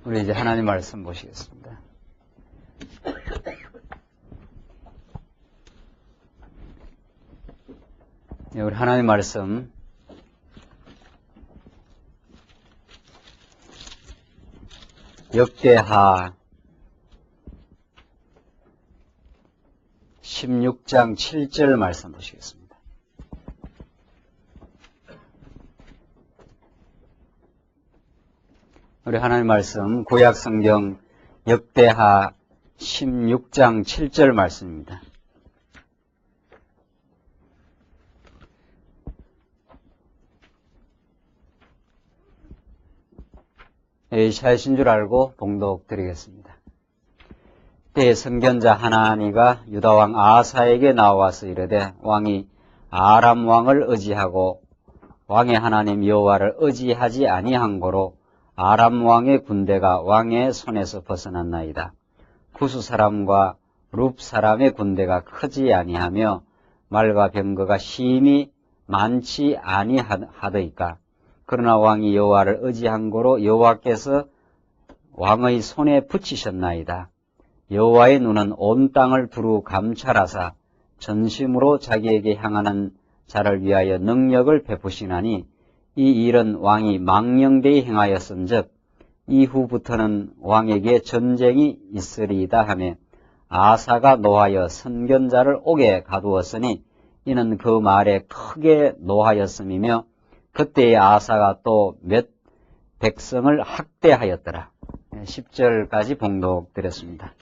우리 이제 하나님 말씀 보시겠습니다. 네, 우리 하나님 말씀 역대하 16장 7절 말씀 보시겠습니다. 우리 하나님 말씀 구약성경 역대하 16장 7절 말씀입니다. 이사야신 줄 알고 봉독 드리겠습니다. 때에 선견자 하나니가 유다왕 아사에게 나와서 이르되 왕이 아람 왕을 의지하고 왕의 하나님 여호와를 의지하지 아니한 고로 아람 왕의 군대가 왕의 손에서 벗어났나이다. 구스 사람과 룹 사람의 군대가 크지 아니하며 말과 병거가 심히 많지 아니하더이까. 그러나 왕이 여호와를 의지한 고로 여호와께서 왕의 손에 붙이셨나이다. 여호와의 눈은 온 땅을 두루 감찰하사 전심으로 자기에게 향하는 자를 위하여 능력을 베푸시나니 이 일은 왕이 망령되이 행하였은즉 이후부터는 왕에게 전쟁이 있으리이다 하며 아사가 노하여 선견자를 옥에 가두었으니 이는 그 말에 크게 노하였음이며 그때의 아사가 또 몇 백성을 학대하였더라. 10절까지 봉독드렸습니다.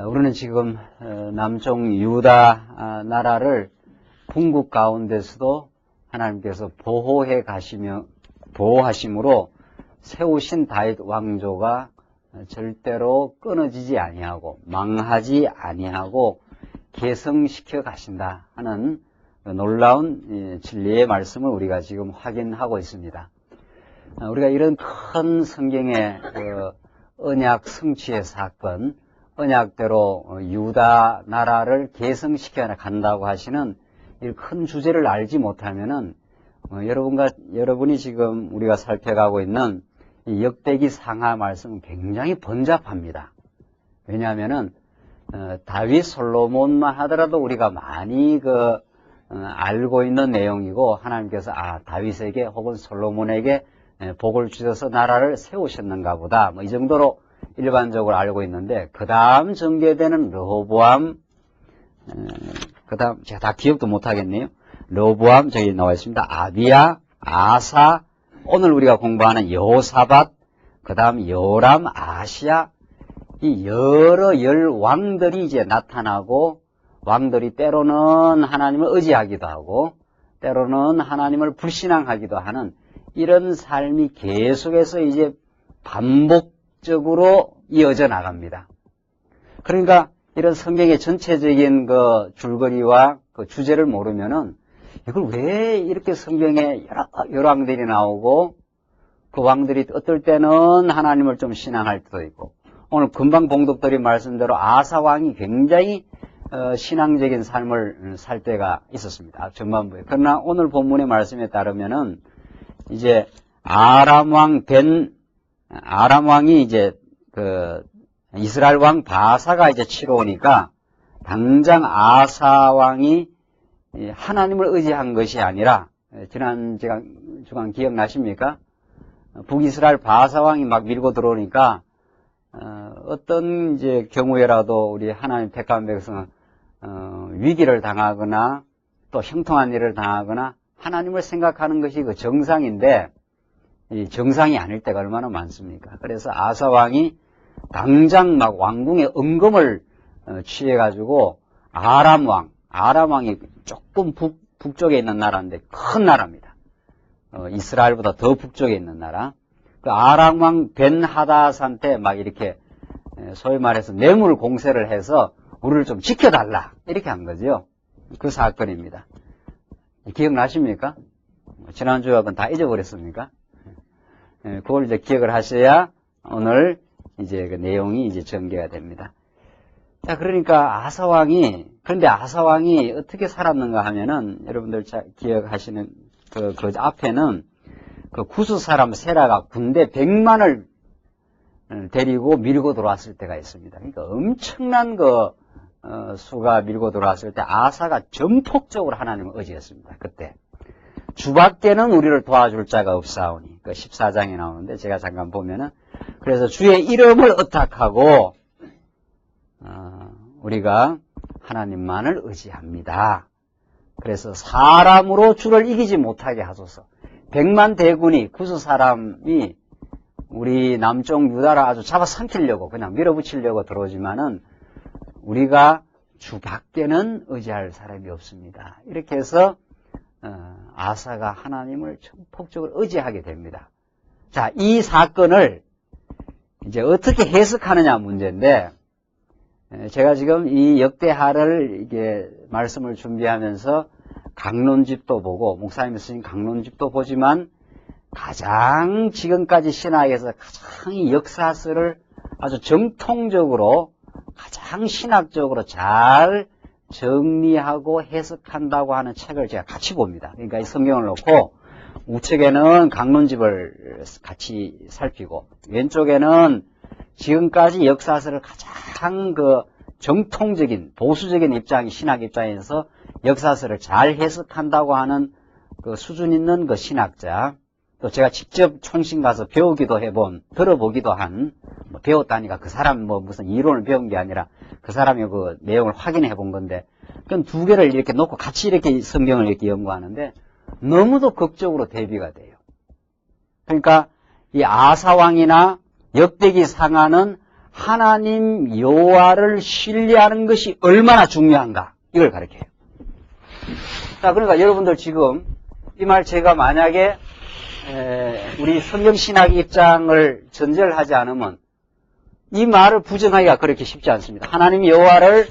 우리는 지금 남쪽 유다 나라를 북극 가운데서도 하나님께서 보호해 가시며 보호하심으로 세우신 다윗 왕조가 절대로 끊어지지 아니하고 망하지 아니하고 계승시켜 가신다 하는 놀라운 진리의 말씀을 우리가 지금 확인하고 있습니다. 우리가 이런 큰 성경의 언약 성취의 사건, 언약대로 유다 나라를 계승시켜 간다고 하시는 이 큰 주제를 알지 못하면은 여러분이 지금 우리가 살펴가고 있는 이 역대기 상하 말씀은 굉장히 번잡합니다. 왜냐하면은 다윗 솔로몬만 하더라도 우리가 많이 알고 있는 내용이고 하나님께서 다윗에게 혹은 솔로몬에게 복을 주셔서 나라를 세우셨는가 보다 이 정도로 일반적으로 알고 있는데 그 다음 전개되는 르호보암 그 다음 제가 다 기억도 못하겠네요. 르호보암 저기 나와 있습니다. 아비야, 아사, 오늘 우리가 공부하는 여호사밧, 그 다음 요람, 아시야 이 여러 열 왕들이 이제 나타나고 왕들이 때로는 하나님을 의지하기도 하고 때로는 하나님을 불신앙하기도 하는 이런 삶이 계속해서 이제 반복적으로 이어져 나갑니다. 그러니까 이런 성경의 전체적인 줄거리와 주제를 모르면은 이걸 왜 이렇게 성경에 여러 왕들이 나오고 그 왕들이 어떨 때는 하나님을 좀 신앙할 때도 있고 오늘 금방 봉독드린 말씀대로 아사 왕이 굉장히 신앙적인 삶을 살 때가 있었습니다. 전반부에. 그러나 오늘 본문의 말씀에 따르면은 이제 아람 왕이 이제 이스라엘 왕 바사가 이제 치러 오니까 당장 아사 왕이 하나님을 의지한 것이 아니라 지난 주간 기억나십니까? 북이스라엘 바사 왕이 막 밀고 들어오니까 어떤 이제 경우에라도 우리 하나님 택한 백성은 위기를 당하거나 또 형통한 일을 당하거나 하나님을 생각하는 것이 그 정상인데 이 정상이 아닐 때가 얼마나 많습니까? 그래서 아사 왕이 당장 막 왕궁의 은금을 취해가지고 아람 왕이 조금 북쪽에 있는 나라인데 큰 나라입니다. 이스라엘보다 더 북쪽에 있는 나라. 그 아람 왕 벤하닷한테 막 이렇게 소위 말해서 뇌물 공세를 해서 우리를 좀 지켜달라 이렇게 한 거죠. 그 사건입니다. 기억나십니까? 지난주에 그건 다 잊어버렸습니까? 그걸 이제 기억을 하셔야 오늘 이제 그 내용이 이제 전개가 됩니다. 자, 그러니까 그런데 아사 왕이 어떻게 살았는가 하면은 여러분들 기억하시는 그 앞에는 그 구스 사람 세라가 군대 100만을 데리고 밀고 들어왔을 때가 있습니다. 그러니까 엄청난 수가 밀고 들어왔을 때 아사가 전폭적으로 하나님을 의지했습니다. 그때. 주밖에는 우리를 도와줄 자가 없사오니. 14장에 나오는데 제가 잠깐 보면은 그래서 주의 이름을 의탁하고 우리가 하나님만을 의지합니다. 그래서 사람으로 주를 이기지 못하게 하소서. 100만 대군이 구스 사람이 우리 남쪽 유다를 아주 잡아삼키려고 그냥 밀어붙이려고 들어오지만은 우리가 주 밖에는 의지할 사람이 없습니다. 이렇게 해서 아사가 하나님을 전폭적으로 의지하게 됩니다. 자, 이 사건을 이제 어떻게 해석하느냐 문제인데 제가 지금 이 역대하를 이게 말씀을 준비하면서 강론집도 보고 목사님이 쓰신 강론집도 보지만 가장 지금까지 신학에서 가장 이 역사서를 아주 정통적으로 가장 신학적으로 잘 정리하고 해석한다고 하는 책을 제가 같이 봅니다. 그러니까 이 성경을 놓고 우측에는 강론집을 같이 살피고 왼쪽에는 지금까지 역사서를 가장 정통적인 보수적인 입장이 신학 입장에서 역사서를 잘 해석한다고 하는 수준 있는 신학자, 또 제가 직접 총신 가서 배우기도 해본, 들어보기도 한, 배웠다니까 그 사람 무슨 이론을 배운 게 아니라 그 사람의 내용을 확인해 본 건데, 그럼 두 개를 이렇게 놓고 같이 이렇게 성경을 이렇게 연구하는데 너무도 극적으로 대비가 돼요. 그러니까 이 아사왕이나 역대기 상하는 하나님 여호와를 신뢰하는 것이 얼마나 중요한가 이걸 가르쳐요. 자, 그러니까 여러분들 지금 이 말 제가 만약에 우리 성경신학 입장을 전제를 하지 않으면 이 말을 부정하기가 그렇게 쉽지 않습니다. 하나님 여호와를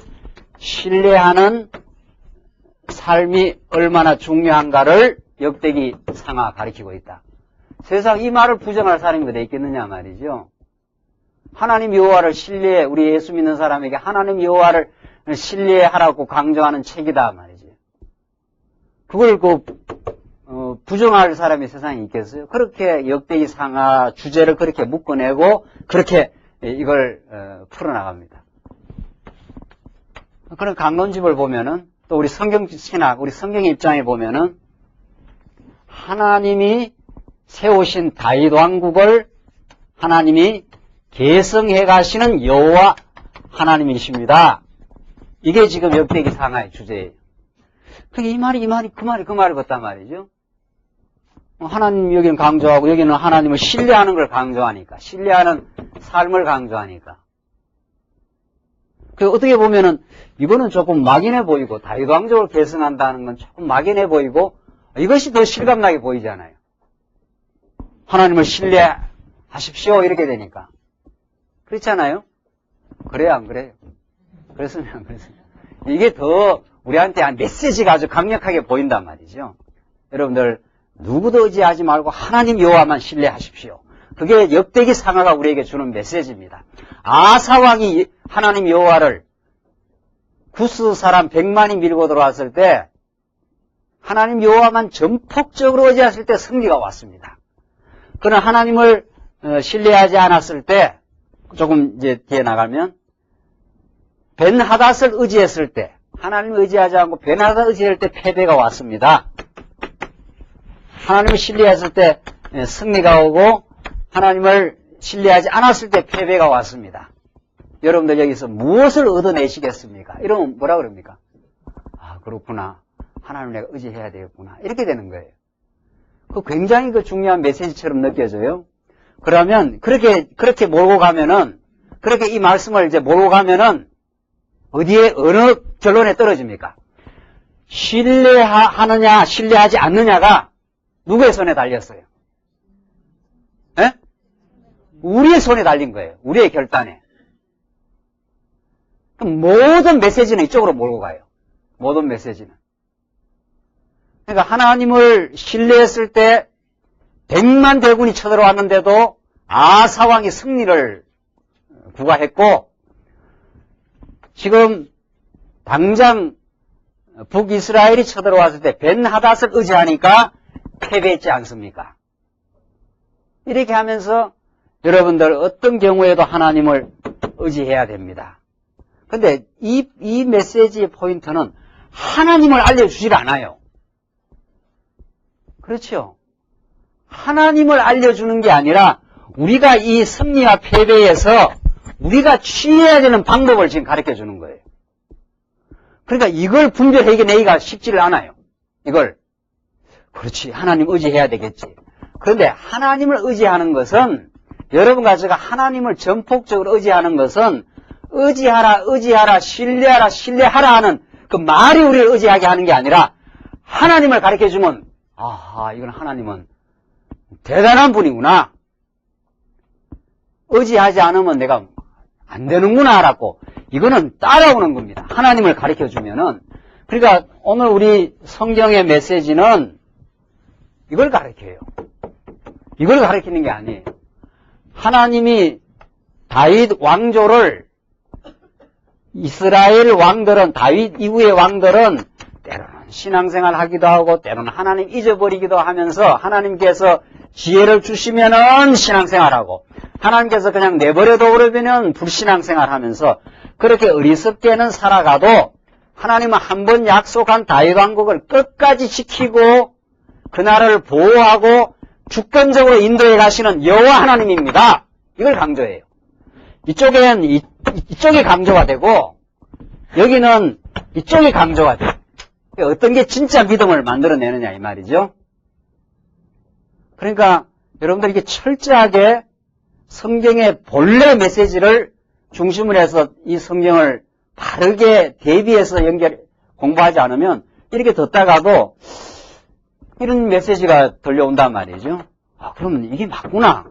신뢰하는 삶이 얼마나 중요한가를 역대기 상하 가르치고 있다. 세상 이 말을 부정할 사람이 어디 있겠느냐 말이죠. 하나님 여호와를 신뢰해, 우리 예수 믿는 사람에게 하나님 여호와를 신뢰하라고 강조하는 책이다 말이지. 그걸 부정할 사람이 세상에 있겠어요? 그렇게 역대기 상하 주제를 그렇게 묶어내고 그렇게 이걸 풀어나갑니다. 그런 강론집을 보면은 또 우리 성경 신학, 우리 성경의 입장에 보면은 하나님이 세우신 다윗 왕국을 하나님이 계승해 가시는 여호와 하나님이십니다. 이게 지금 역대기 상하의 주제예요. 그러니까 그 말이 같단 말이죠. 하나님 여기는 강조하고 여기는 하나님을 신뢰하는 걸 강조하니까, 신뢰하는 삶을 강조하니까. 그 어떻게 보면은 이거는 조금 막연해 보이고 다윗 왕족을 계승한다는 건 조금 막연해 보이고 이것이 더 실감나게 보이잖아요. 하나님을 신뢰하십시오 이렇게 되니까. 그렇잖아요? 그래요 안 그래요? 그랬으면 안 그랬으면. 이게 더 우리한테 한 메시지가 아주 강력하게 보인단 말이죠. 여러분들 누구도 의지하지 말고 하나님 여호와만 신뢰하십시오. 그게 역대기 상하가 우리에게 주는 메시지입니다. 아사왕이 하나님 여호와를 구스 사람 100만이 밀고 들어왔을 때 하나님 여호와만 전폭적으로 의지했을 때 승리가 왔습니다. 그러나 하나님을 신뢰하지 않았을 때 조금 이제 뒤에 나가면 벤하닷을 의지했을 때 하나님을 의지하지 않고 벤하닷을 의지할 때 패배가 왔습니다. 하나님을 신뢰했을 때 승리가 오고 하나님을 신뢰하지 않았을 때 패배가 왔습니다. 여러분들 여기서 무엇을 얻어내시겠습니까? 이러면 뭐라 그럽니까? 아, 그렇구나. 하나님을 내가 의지해야 되겠구나. 이렇게 되는 거예요. 그 굉장히 중요한 메시지처럼 느껴져요. 그러면 그렇게 몰고 가면은, 그렇게 이 말씀을 이제 몰고 가면은 어디에 어느 결론에 떨어집니까? 신뢰하느냐 신뢰하지 않느냐가 누구의 손에 달렸어요? 에? 우리의 손에 달린 거예요. 우리의 결단에. 그럼 모든 메시지는 이쪽으로 몰고 가요. 모든 메시지는. 그러니까 하나님을 신뢰했을 때 100만 대군이 쳐들어왔는데도 아사왕이 승리를 부과했고, 지금 당장 북이스라엘이 쳐들어왔을 때 벤하닷을 의지하니까 패배했지 않습니까? 이렇게 하면서 여러분들 어떤 경우에도 하나님을 의지해야 됩니다. 근데 이 메시지의 포인트는 하나님을 알려주질 않아요. 그렇죠? 하나님을 알려주는 게 아니라 우리가 이 승리와 패배에서 우리가 취해야 되는 방법을 지금 가르쳐 주는 거예요. 그러니까 이걸 분별해내기가 쉽지를 않아요. 이걸. 그렇지. 하나님 의지해야 되겠지. 그런데 하나님을 의지하는 것은 여러분과 제가 하나님을 전폭적으로 의지하는 것은 의지하라, 신뢰하라 하는 그 말이 우리를 의지하게 하는 게 아니라 하나님을 가르쳐 주면 아하, 이건 하나님은 대단한 분이구나. 의지하지 않으면 내가 안 되는구나 알았고 이거는 따라오는 겁니다. 하나님을 가르쳐 주면은. 그러니까 오늘 우리 성경의 메시지는 이걸 가르쳐요. 이걸 가르치는 게 아니에요. 하나님이 다윗 왕조를 이스라엘 왕들은 다윗 이후의 왕들은 때로는 신앙생활 하기도 하고 때로는 하나님 잊어버리기도 하면서 하나님께서 지혜를 주시면은 신앙생활하고 하나님께서 그냥 내버려둬 버리면 불신앙생활 하면서 그렇게 어리석게는 살아가도 하나님은 한 번 약속한 다윗 왕국을 끝까지 지키고 그 나라를 보호하고 주권적으로 인도해 가시는 여호와 하나님입니다. 이걸 강조해요. 이쪽엔 이쪽이 강조가 되고 여기는 이쪽이 강조가 돼요. 어떤 게 진짜 믿음을 만들어내느냐 이 말이죠. 그러니까 여러분들 이게 철저하게 성경의 본래 메시지를 중심으로 해서 이 성경을 바르게 대비해서 공부하지 않으면 이렇게 듣다가도 이런 메시지가 들려온단 말이죠. 아, 그러면 이게 맞구나.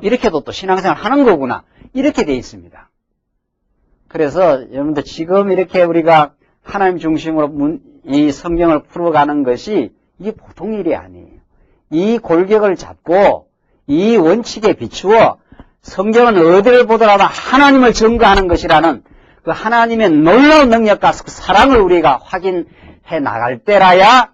이렇게도 또 신앙생활 하는 거구나. 이렇게 돼 있습니다. 그래서 여러분들 지금 이렇게 우리가 하나님 중심으로 이 성경을 풀어가는 것이 이게 보통 일이 아니에요. 이 골격을 잡고 이 원칙에 비추어 성경은 어디를 보더라도 하나님을 증거하는 것이라는 그 하나님의 놀라운 능력과 그 사랑을 우리가 확인해 나갈 때라야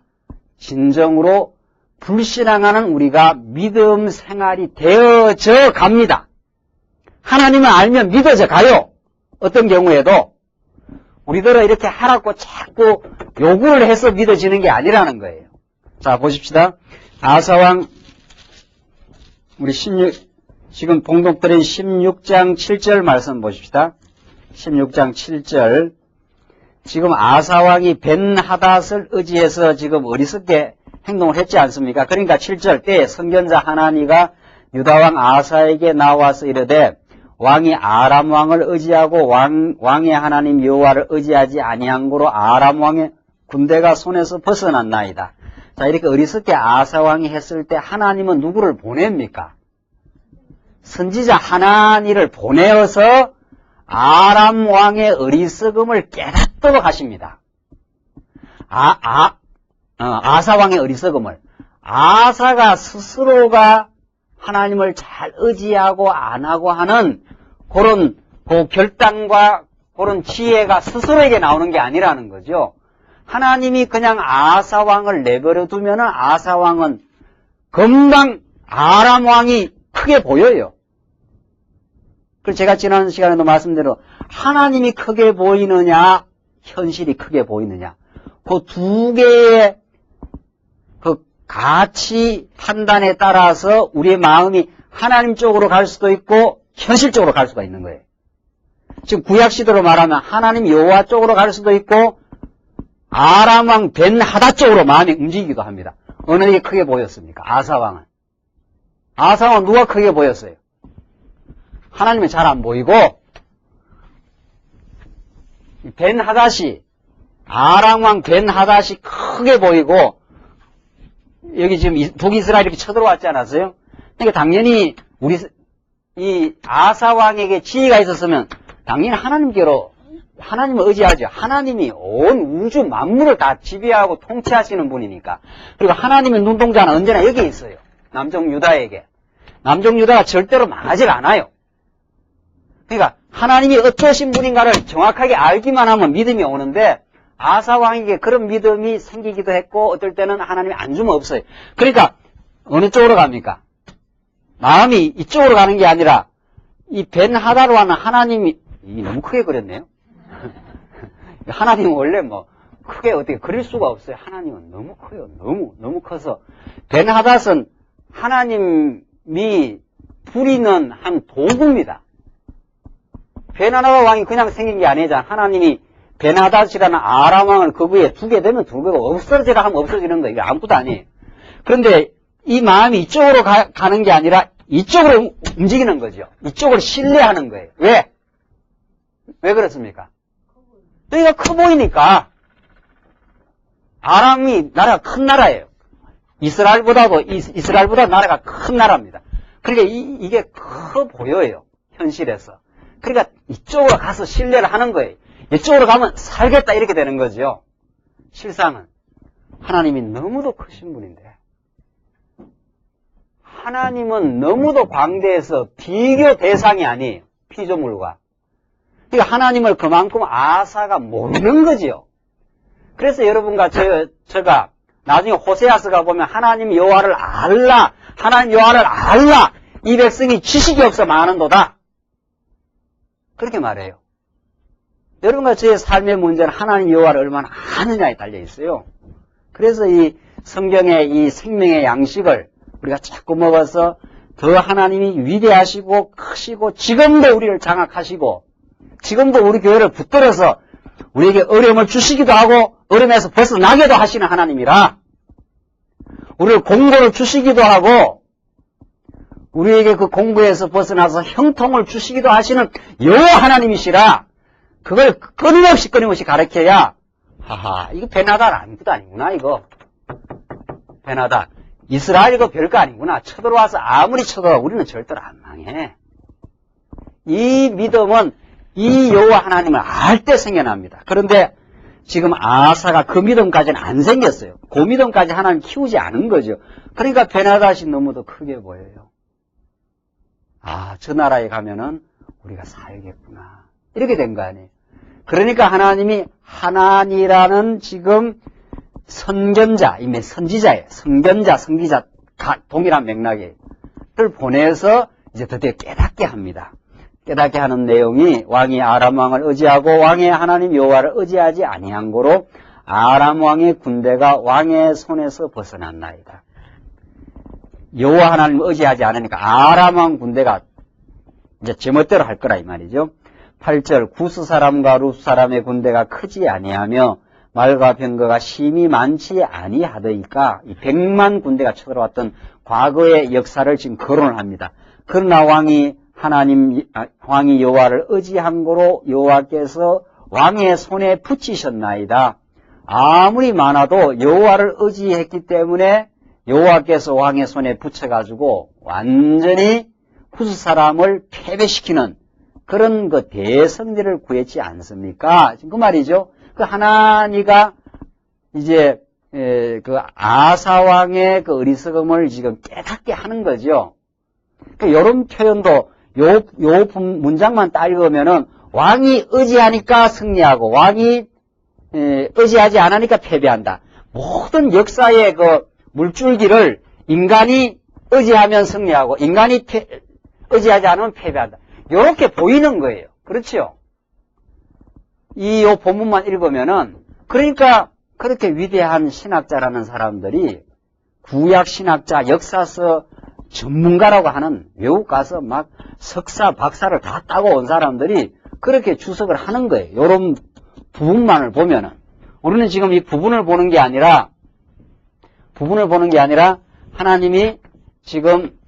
진정으로 불신앙하는 우리가 믿음 생활이 되어져 갑니다. 하나님을 알면 믿어져 가요. 어떤 경우에도 우리들은 이렇게 하라고 자꾸 요구를 해서 믿어지는 게 아니라는 거예요. 자, 보십시다. 아사왕 우리 지금 봉독드린 16장 7절 말씀 보십시다. 16장 7절. 지금 아사왕이 벤하닷을 의지해서 지금 어리석게 행동을 했지 않습니까? 그러니까 7절 때 선견자 하나니가 유다왕 아사에게 나와서 이르되 왕이 아람 왕을 의지하고 왕의 하나님 여호와를 의지하지 아니한 거로 아람 왕의 군대가 손에서 벗어났나이다. 자, 이렇게 어리석게 아사 왕이 했을 때 하나님은 누구를 보냅니까? 선지자 하나니를 보내어서 아람 왕의 어리석음을 깨닫도록 하십니다. 아사 왕의 어리석음을. 아사가 스스로가 하나님을 잘 의지하고 안 하고 하는 그런 결단과 그런 지혜가 스스로에게 나오는 게 아니라는 거죠. 하나님이 그냥 아사 왕을 내버려 두면은 아사 왕은 금방 아람 왕이 크게 보여요. 그래서 제가 지난 시간에도 말씀드린 하나님이 크게 보이느냐, 현실이 크게 보이느냐. 그 두 개의 그 가치 판단에 따라서 우리의 마음이 하나님 쪽으로 갈 수도 있고 현실적으로 갈 수가 있는 거예요. 지금 구약 시대로 말하면 하나님 여호와 쪽으로 갈 수도 있고 아람 왕 벤하닷 쪽으로 마음이 움직이기도 합니다. 어느 게 크게 보였습니까? 아사 왕은. 아사 왕은 누가 크게 보였어요? 하나님은 잘 안 보이고 벤하닷이 아람 왕 벤하닷이 크게 보이고 여기 지금 북이스라엘이 이렇게 쳐들어왔지 않았어요? 그러니까 당연히 이 아사 왕에게 지혜가 있었으면 당연히 하나님을 의지하죠. 하나님이 온 우주 만물을 다 지배하고 통치하시는 분이니까. 그리고 하나님의 눈동자는 언제나 여기에 있어요. 남쪽 유다에게. 남쪽 유다가 절대로 망하지 않아요. 그러니까 하나님이 어떠신 분인가를 정확하게 알기만 하면 믿음이 오는데 아사 왕에게 그런 믿음이 생기기도 했고 어떨 때는 하나님이 안 주면 없어요. 그러니까 어느 쪽으로 갑니까? 마음이 이쪽으로 가는 게 아니라 이 벤하다로 하는 하나님이 너무 크게 그렸네요. 하나님은 원래 뭐 크게 어떻게 그릴 수가 없어요. 하나님은 너무 커요. 너무 커서 벤하닷은 하나님이 부리는 한 도구입니다. 벤하닷 왕이 그냥 생긴 게 아니잖아. 하나님이 벤하닷이라는 아람 왕을 그 위에 두게 되면 두고 없어지라 하면 없어지는 거 이게 아무것도 아니에요. 그런데 이 마음이 이쪽으로 가는 게 아니라 이쪽으로 움직이는 거죠. 이쪽을 신뢰하는 거예요. 왜? 왜 그렇습니까? 여기가 커 보이니까. 아람이 나라가 큰 나라예요. 이스라엘보다 나라가 큰 나라입니다. 그러니까 이게 커 보여요. 현실에서. 그러니까 이쪽으로 가서 신뢰를 하는 거예요. 이쪽으로 가면 살겠다 이렇게 되는 거죠. 실상은 하나님이 너무도 크신 분인데 하나님은 너무도 광대해서 비교 대상이 아니에요. 피조물과. 그러니까 하나님을 그만큼 아사가 모르는 거지요. 그래서 여러분과 제가 나중에 호세아서가 보면 하나님 여호와를 알라, 하나님 여호와를 알라, 이 백성이 지식이 없어 많은도다. 그렇게 말해요. 여러분과 저의 삶의 문제는 하나님 여호와를 얼마나 아느냐에 달려 있어요. 그래서 이 성경의 이 생명의 양식을 우리가 자꾸 먹어서 더 하나님이 위대하시고 크시고 지금도 우리를 장악하시고 지금도 우리 교회를 붙들어서 우리에게 어려움을 주시기도 하고 어려움에서 벗어나게도 하시는 하나님이라 우리를 공고를 주시기도 하고 우리에게 그 공고에서 벗어나서 형통을 주시기도 하시는 여호와 하나님이시라 그걸 끊임없이 가르쳐야 하하 이거 벤하닷 아무것도 아니구나 이거 벤하닷 이스라엘 이거 별거 아니구나 쳐들어와서 아무리 쳐들어와 우리는 절대로 안 망해. 이 믿음은 이 여호와 하나님을 알 때 생겨납니다. 그런데 지금 아사가 그 믿음까지는 안 생겼어요. 그 믿음까지 하나님 키우지 않은 거죠. 그러니까 벤하닷이 너무도 크게 보여요. 아, 저 나라에 가면은 우리가 살겠구나. 이렇게 된 거 아니에요. 그러니까 하나님이 하나니라는 지금 선견자, 이미 선지자예요. 선견자, 성기자, 동일한 맥락을 보내서 이제 드디어 깨닫게 합니다. 깨닫게 하는 내용이 왕이 아람 왕을 의지하고 왕의 하나님 여호와를 의지하지 아니한 고로 아람 왕의 군대가 왕의 손에서 벗어났나이다. 여호와 하나님을 의지하지 않으니까 아람 왕 군대가 이제 제멋대로 할 거라 이 말이죠. 8절 구스 사람과 룹 사람의 군대가 크지 아니하며 말과 병거가 심히 많지 아니하더이까 이 100만 군대가 쳐들어왔던 과거의 역사를 지금 거론을 합니다. 그러나 왕이 여호와를 의지한 고로 여호와께서 왕의 손에 붙이셨나이다. 아무리 많아도 여호와를 의지했기 때문에 여호와께서 왕의 손에 붙여가지고 완전히 후스 사람을 패배시키는 그런 그 대성리를 구했지 않습니까? 지금 그 말이죠. 그 하나니가 이제 그 아사 왕의 그 어리석음을 지금 깨닫게 하는 거죠. 그 이런 표현도 요 문장만 딱 읽으면은 왕이 의지하니까 승리하고 왕이 의지하지 않으니까 패배한다. 모든 역사의 그 물줄기를 인간이 의지하면 승리하고 인간이 의지하지 않으면 패배한다. 이렇게 보이는 거예요. 그렇죠? 이 본문만 읽으면은 그러니까 그렇게 위대한 신학자라는 사람들이 구약 신학자 역사서 전문가라고 하는 외국 가서 막 석사 박사를 다 따고 온 사람들이 그렇게 주석을 하는 거예요. 이런 부분만을 보면은 우리는 지금 이 부분을 보는 게 아니라 하나님이 지금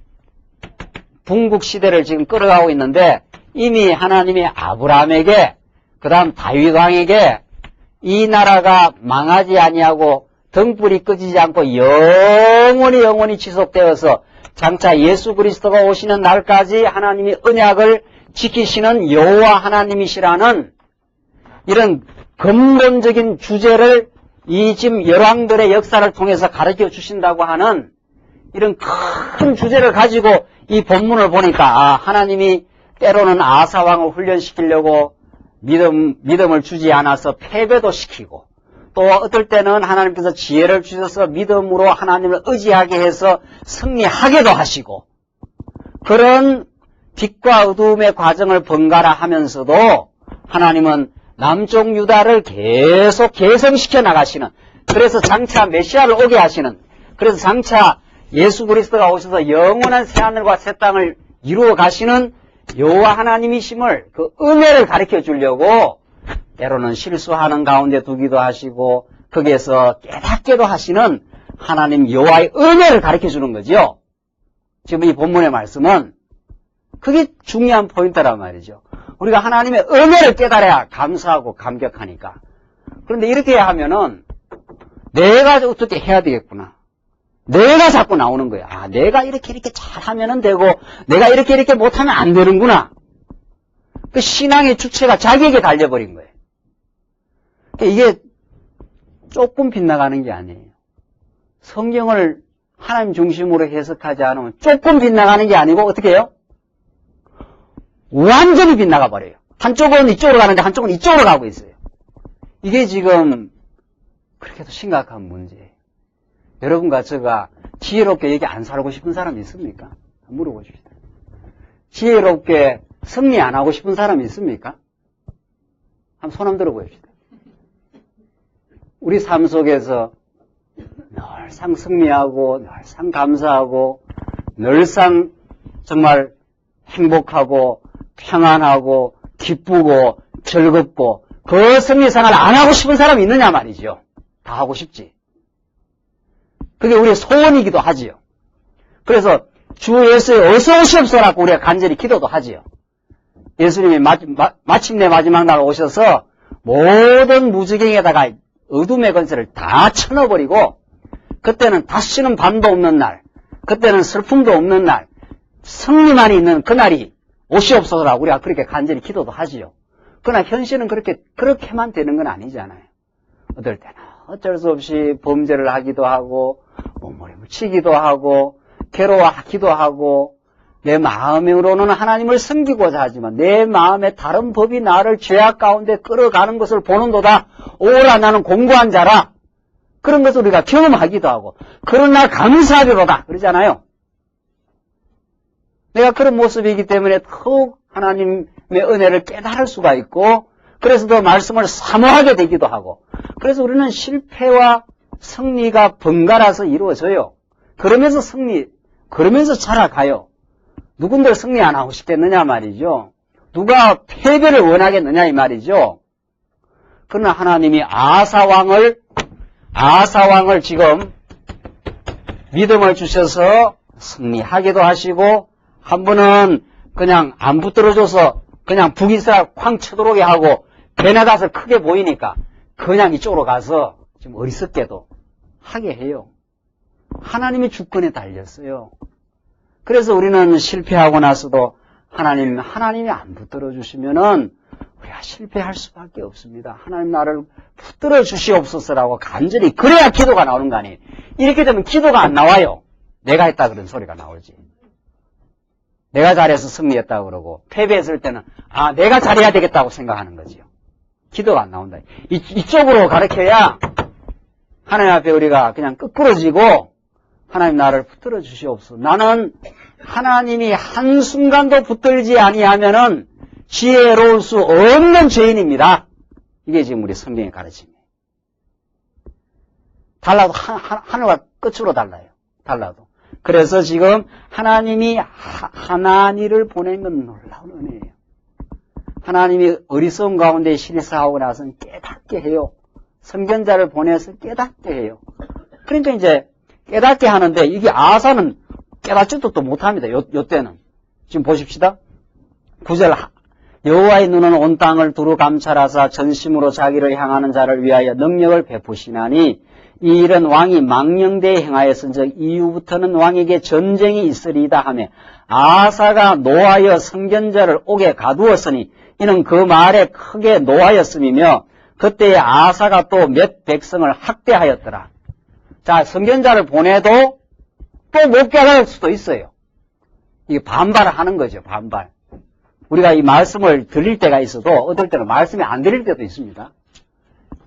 북국 시대를 지금 끌어가고 있는데 이미 하나님이 아브라함에게 그다음 다윗 왕에게 이 나라가 망하지 아니하고 등불이 꺼지지 않고 영원히 지속되어서 장차 예수 그리스도가 오시는 날까지 하나님이 언약을 지키시는 여호와 하나님이시라는 이런 근본적인 주제를 이 지금 열왕들의 역사를 통해서 가르쳐 주신다고 하는 이런 큰 주제를 가지고 이 본문을 보니까 하나님이 때로는 아사왕을 훈련시키려고 믿음을 주지 않아서 패배도 시키고 또 어떨 때는 하나님께서 지혜를 주셔서 믿음으로 하나님을 의지하게 해서 승리하게도 하시고 그런 빛과 어두움의 과정을 번갈아 하면서도 하나님은 남쪽 유다를 계속 개성시켜 나가시는, 그래서 장차 메시아를 오게 하시는, 그래서 장차 예수 그리스도가 오셔서 영원한 새하늘과 새 땅을 이루어 가시는 여호와 하나님이심을, 그 은혜를 가르쳐 주려고 때로는 실수하는 가운데 두기도 하시고 거기에서 깨닫게도 하시는 하나님 여호와의 은혜를 가르쳐 주는 거죠. 지금 이 본문의 말씀은 그게 중요한 포인트란 말이죠. 우리가 하나님의 은혜를 깨달아야 감사하고 감격하니까. 그런데 이렇게 하면은 내가 어떻게 해야 되겠구나. 내가 자꾸 나오는 거야. 아, 내가 이렇게 잘하면 되고 내가 이렇게 못하면 안 되는구나. 그 신앙의 주체가 자기에게 달려버린 거예요. 이게 조금 빗나가는 게 아니에요. 성경을 하나님 중심으로 해석하지 않으면 조금 빗나가는 게 아니고 어떻게 해요? 완전히 빗나가 버려요. 한쪽은 이쪽으로 가는데 한쪽은 이쪽으로 가고 있어요. 이게 지금 그렇게도 심각한 문제예요. 여러분과 제가 지혜롭게 여기 안 살고 싶은 사람 있습니까? 물어보십시다. 지혜롭게 승리 안 하고 싶은 사람 있습니까? 한번 손 한번 들어보십시다. 우리 삶 속에서 늘상 승리하고 늘상 감사하고 늘상 정말 행복하고 평안하고 기쁘고 즐겁고 그 승리 생활 안 하고 싶은 사람이 있느냐 말이죠. 다 하고 싶지. 그게 우리의 소원이기도 하지요. 그래서 주 예수의 어서 오시옵소라고 우리가 간절히 기도도 하지요. 예수님이 마침내 마지막 날 오셔서 모든 무지경에다가 어둠의 권세를 다 쳐넣어버리고 그때는 다시는 밤도 없는 날, 그때는 슬픔도 없는 날, 승리만 있는 그날이 오시옵소서라고 우리가 그렇게 간절히 기도도 하지요. 그러나 현실은 그렇게만 되는 건 아니잖아요. 어떨 때는 어쩔 수 없이 범죄를 하기도 하고 몸부림을 치기도 하고 괴로워하기도 하고 내 마음으로는 하나님을 섬기고자 하지만 내 마음에 다른 법이 나를 죄악 가운데 끌어가는 것을 보는도다. 오라 나는 공고한 자라. 그런 것을 우리가 경험하기도 하고 그러나 감사하리로다 그러잖아요. 내가 그런 모습이기 때문에 더욱 하나님의 은혜를 깨달을 수가 있고 그래서 더 말씀을 사모하게 되기도 하고 그래서 우리는 실패와 승리가 번갈아서 이루어져요. 그러면서 자라가요. 누군들 승리 안 하고 싶겠느냐 말이죠. 누가 패배를 원하겠느냐 이 말이죠. 그러나 하나님이 아사왕을 지금 믿음을 주셔서 승리하기도 하시고 한 번은 그냥 안 붙들어줘서 그냥 북이스라엘 쾅 쳐들어오게 하고 베네닷을 크게 보이니까 그냥 이쪽으로 가서 좀 어리석게도 하게 해요. 하나님의 주권에 달렸어요. 그래서 우리는 실패하고 나서도 하나님이 안 붙들어 주시면은 우리가 실패할 수밖에 없습니다. 하나님 나를 붙들어 주시옵소서라고 간절히 그래야 기도가 나오는 거 아니에요. 이렇게 되면 기도가 안 나와요. 내가 했다 그런 소리가 나오지. 내가 잘해서 승리했다고 그러고 패배했을 때는 내가 잘해야 되겠다고 생각하는 거지요. 기도가 안 나온다. 이쪽으로 가르쳐야 하나님 앞에 우리가 그냥 끄꾸러지고 하나님 나를 붙들어 주시옵소서. 나는 하나님이 한순간도 붙들지 아니하면은 지혜로울 수 없는 죄인입니다. 이게 지금 우리 성경의 가르침이에요. 달라도 하늘과 끝으로 달라도. 그래서 지금 하나님이 하나니를 보낸 건 놀라운 은혜예요. 하나님이 어리석은 가운데 신사하고 나서는 깨닫게 해요. 선견자를 보내서 깨닫게 해요. 그러니까 이제 깨닫게 하는데 이게 아사는 깨닫지도 또 못합니다. 요때는. 지금 보십시다. 9절 여호와의 눈은 온 땅을 두루 감찰하사 전심으로 자기를 향하는 자를 위하여 능력을 베푸시나니 이 일은 왕이 망령되이 행하였은즉 이후부터는 왕에게 전쟁이 있으리이다 하며 아사가 노하여 선견자를 옥에 가두었으니 이는 그 말에 크게 노하였음이며 그때에 아사가 또 몇 백성을 학대하였더라. 자, 선견자를 보내도 또 못 깨달을 수도 있어요. 이게 반발을 하는 거죠, 반발. 우리가 이 말씀을 들릴 때가 있어도 어떨 때는 말씀이 안 들릴 때도 있습니다.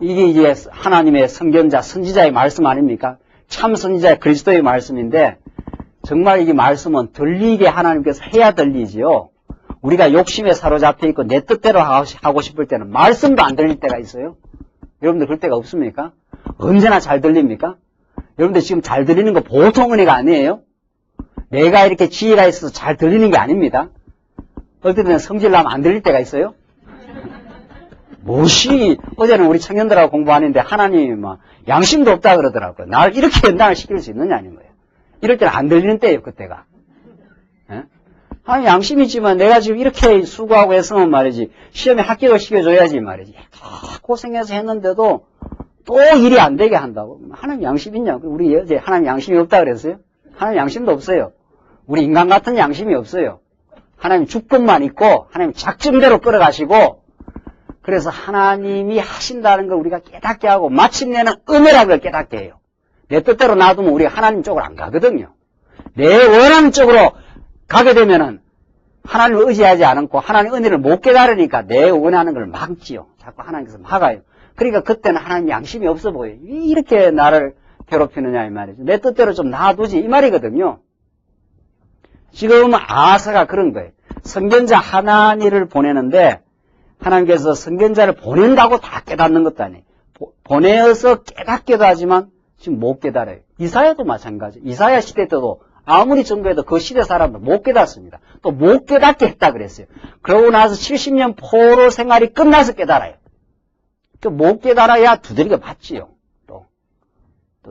이게 이제 하나님의 선견자, 선지자의 말씀 아닙니까? 참 선지자의 그리스도의 말씀인데 정말 이 말씀은 들리게 하나님께서 해야 들리지요. 우리가 욕심에 사로잡혀 있고 내 뜻대로 하고 싶을 때는 말씀도 안 들릴 때가 있어요. 여러분들 그럴 때가 없습니까? 언제나 잘 들립니까? 여러분들 지금 잘 들리는 거 보통 은혜가 아니에요. 내가 이렇게 지혜가 있어서 잘 들리는 게 아닙니다. 어떨 때는 성질 나면 안 들릴 때가 있어요. 무엇이 어제는 우리 청년들하고 공부하는데 하나님이 막 양심도 없다 그러더라고요. 나를 이렇게 연단을 시킬 수 있느냐는 거예요. 이럴 때는 안 들리는 때예요, 그때가. 예? 하나님 양심이 있지만 내가 지금 이렇게 수고하고 했으면 말이지 시험에 합격을 시켜줘야지 말이지. 고생해서 했는데도 또 일이 안 되게 한다고. 하나님 양심 있냐? 우리 어제 하나님 양심이 없다 그랬어요? 하나님 양심도 없어요. 우리 인간 같은 양심이 없어요. 하나님 주권만 있고 하나님 작정대로 끌어가시고 그래서 하나님이 하신다는 걸 우리가 깨닫게 하고 마침내는 은혜라는 걸 깨닫게 해요. 내 뜻대로 놔두면 우리가 하나님 쪽으로 안 가거든요. 내 원하는 쪽으로 가게 되면은 하나님을 의지하지 않고 하나님의 은혜를 못 깨달으니까 내 원하는 걸 막지요. 자꾸 하나님께서 막아요. 그러니까 그때는 하나님 양심이 없어 보여요. 이렇게 나를 괴롭히느냐 이 말이죠. 내 뜻대로 좀 놔두지 이 말이거든요. 지금 아사가 그런 거예요. 선견자 하나니를 보내는데 하나님께서 선견자를 보낸다고 다 깨닫는 것도 아니에요. 보내어서 깨닫기도 하지만 지금 못 깨달아요. 이사야도 마찬가지. 이사야 시대 때도 아무리 전도해도 그 시대 사람도 못 깨닫습니다. 또 못 깨닫게 했다 그랬어요. 그러고 나서 70년 포로 생활이 끝나서 깨달아요. 그 못 깨달아야 두드리게 맞지요. 또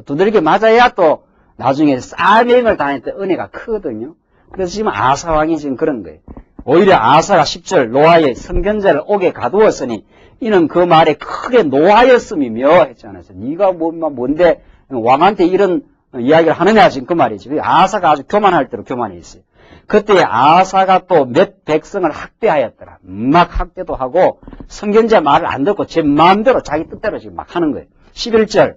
두드리게 맞아야 또 나중에 싸매임을 당할 때 은혜가 크거든요. 그래서 지금 아사왕이 지금 그런 거예요. 오히려 아사가 10절 노아의 선견자를 옥에 가두었으니 이는 그 말에 크게 노하였음이며 했잖아요. 네가 뭔데 왕한테 이런 이야기를 하느냐 지금 그 말이지. 아사가 아주 교만할 대로 교만해 있어요. 그때 아사가 또 몇 백성을 학대하였더라. 막 학대도 하고 선견자 말을 안 듣고 제 마음대로 자기 뜻대로 지금 막 하는 거예요. 11절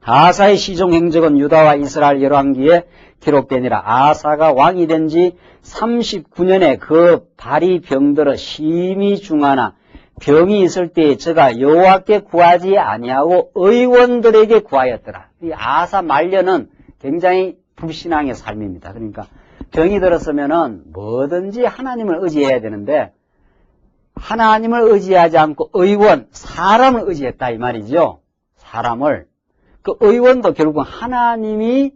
아사의 시종 행적은 유다와 이스라엘 열왕기에 기록되니라. 아사가 왕이 된 지 39년에 그 발이 병들어 심히 중하나 병이 있을 때에 저가 여호와께 구하지 아니하고 의원들에게 구하였더라. 이 아사 말년은 굉장히 불신앙의 삶입니다. 그러니까 병이 들었으면은 뭐든지 하나님을 의지해야 되는데 하나님을 의지하지 않고 의원, 사람을 의지했다 이 말이죠. 사람을. 그 의원도 결국 하나님이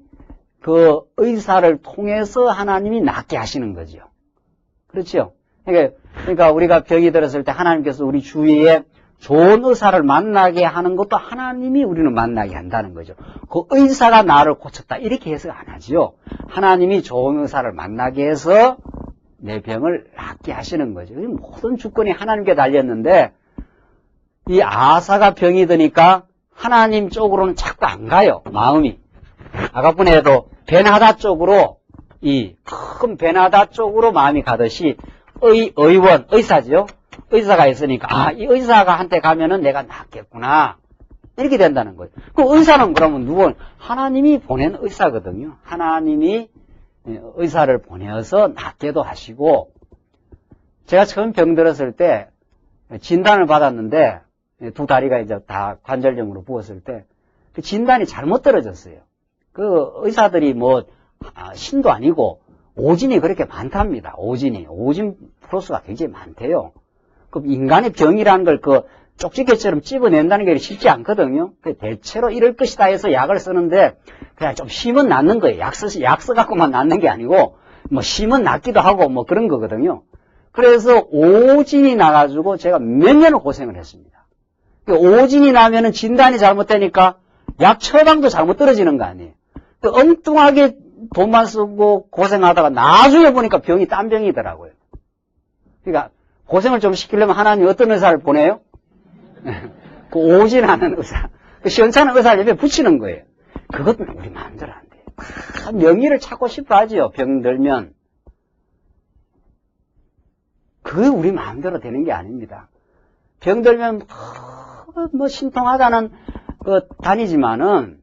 그 의사를 통해서 하나님이 낫게 하시는 거죠. 그렇죠? 그러니까 우리가 병이 들었을 때 하나님께서 우리 주위에 좋은 의사를 만나게 하는 것도 하나님이 우리는 만나게 한다는 거죠. 그 의사가 나를 고쳤다 이렇게 해서 안 하죠. 하나님이 좋은 의사를 만나게 해서 내 병을 낫게 하시는 거죠. 모든 주권이 하나님께 달렸는데 이 아사가 병이 드니까 하나님 쪽으로는 자꾸 안 가요. 마음이. 아까뿐에도 베나다 쪽으로 이 큰 베나다 쪽으로 마음이 가듯이 의원, 의사죠. 의사가 있으니까 이 의사가 한테 가면은 내가 낫겠구나. 이렇게 된다는 거예요. 그 의사는 그러면 누구? 하나님이 보낸 의사거든요. 하나님이 의사를 보내어서 낫게도 하시고 제가 처음 병들었을 때 진단을 받았는데 두 다리가 이제 다 관절염으로 부었을 때 그 진단이 잘못 떨어졌어요. 그 의사들이 뭐 신도 아니고 오진이 그렇게 많답니다. 오진 프로스가 굉장히 많대요. 그 인간의 병이라는 걸 그 쪽지게처럼 찝어낸다는 게 쉽지 않거든요. 대체로 이럴 것이다 해서 약을 쓰는데 그냥 좀 심은 낫는 거예요. 약 써갖고만 낫는 게 아니고 뭐 심은 낫기도 하고 뭐 그런 거거든요. 그래서 오진이 나가지고 제가 몇 년을 고생을 했습니다. 오진이 나면은 진단이 잘못되니까 약 처방도 잘못 떨어지는 거 아니에요. 엉뚱하게 돈만 쓰고 고생하다가 나중에 보니까 병이 딴 병이더라고요. 그러니까 고생을 좀 시키려면 하나님이 어떤 의사를 보내요? 그 오진하는 의사, 그 시원찮은 의사를 옆에 붙이는 거예요. 그것도 우리 마음대로 안 돼요. 명의를 찾고 싶어 하지요. 병들면. 그게 우리 마음대로 되는 게 아닙니다. 병들면 뭐 신통하다는 다니지만은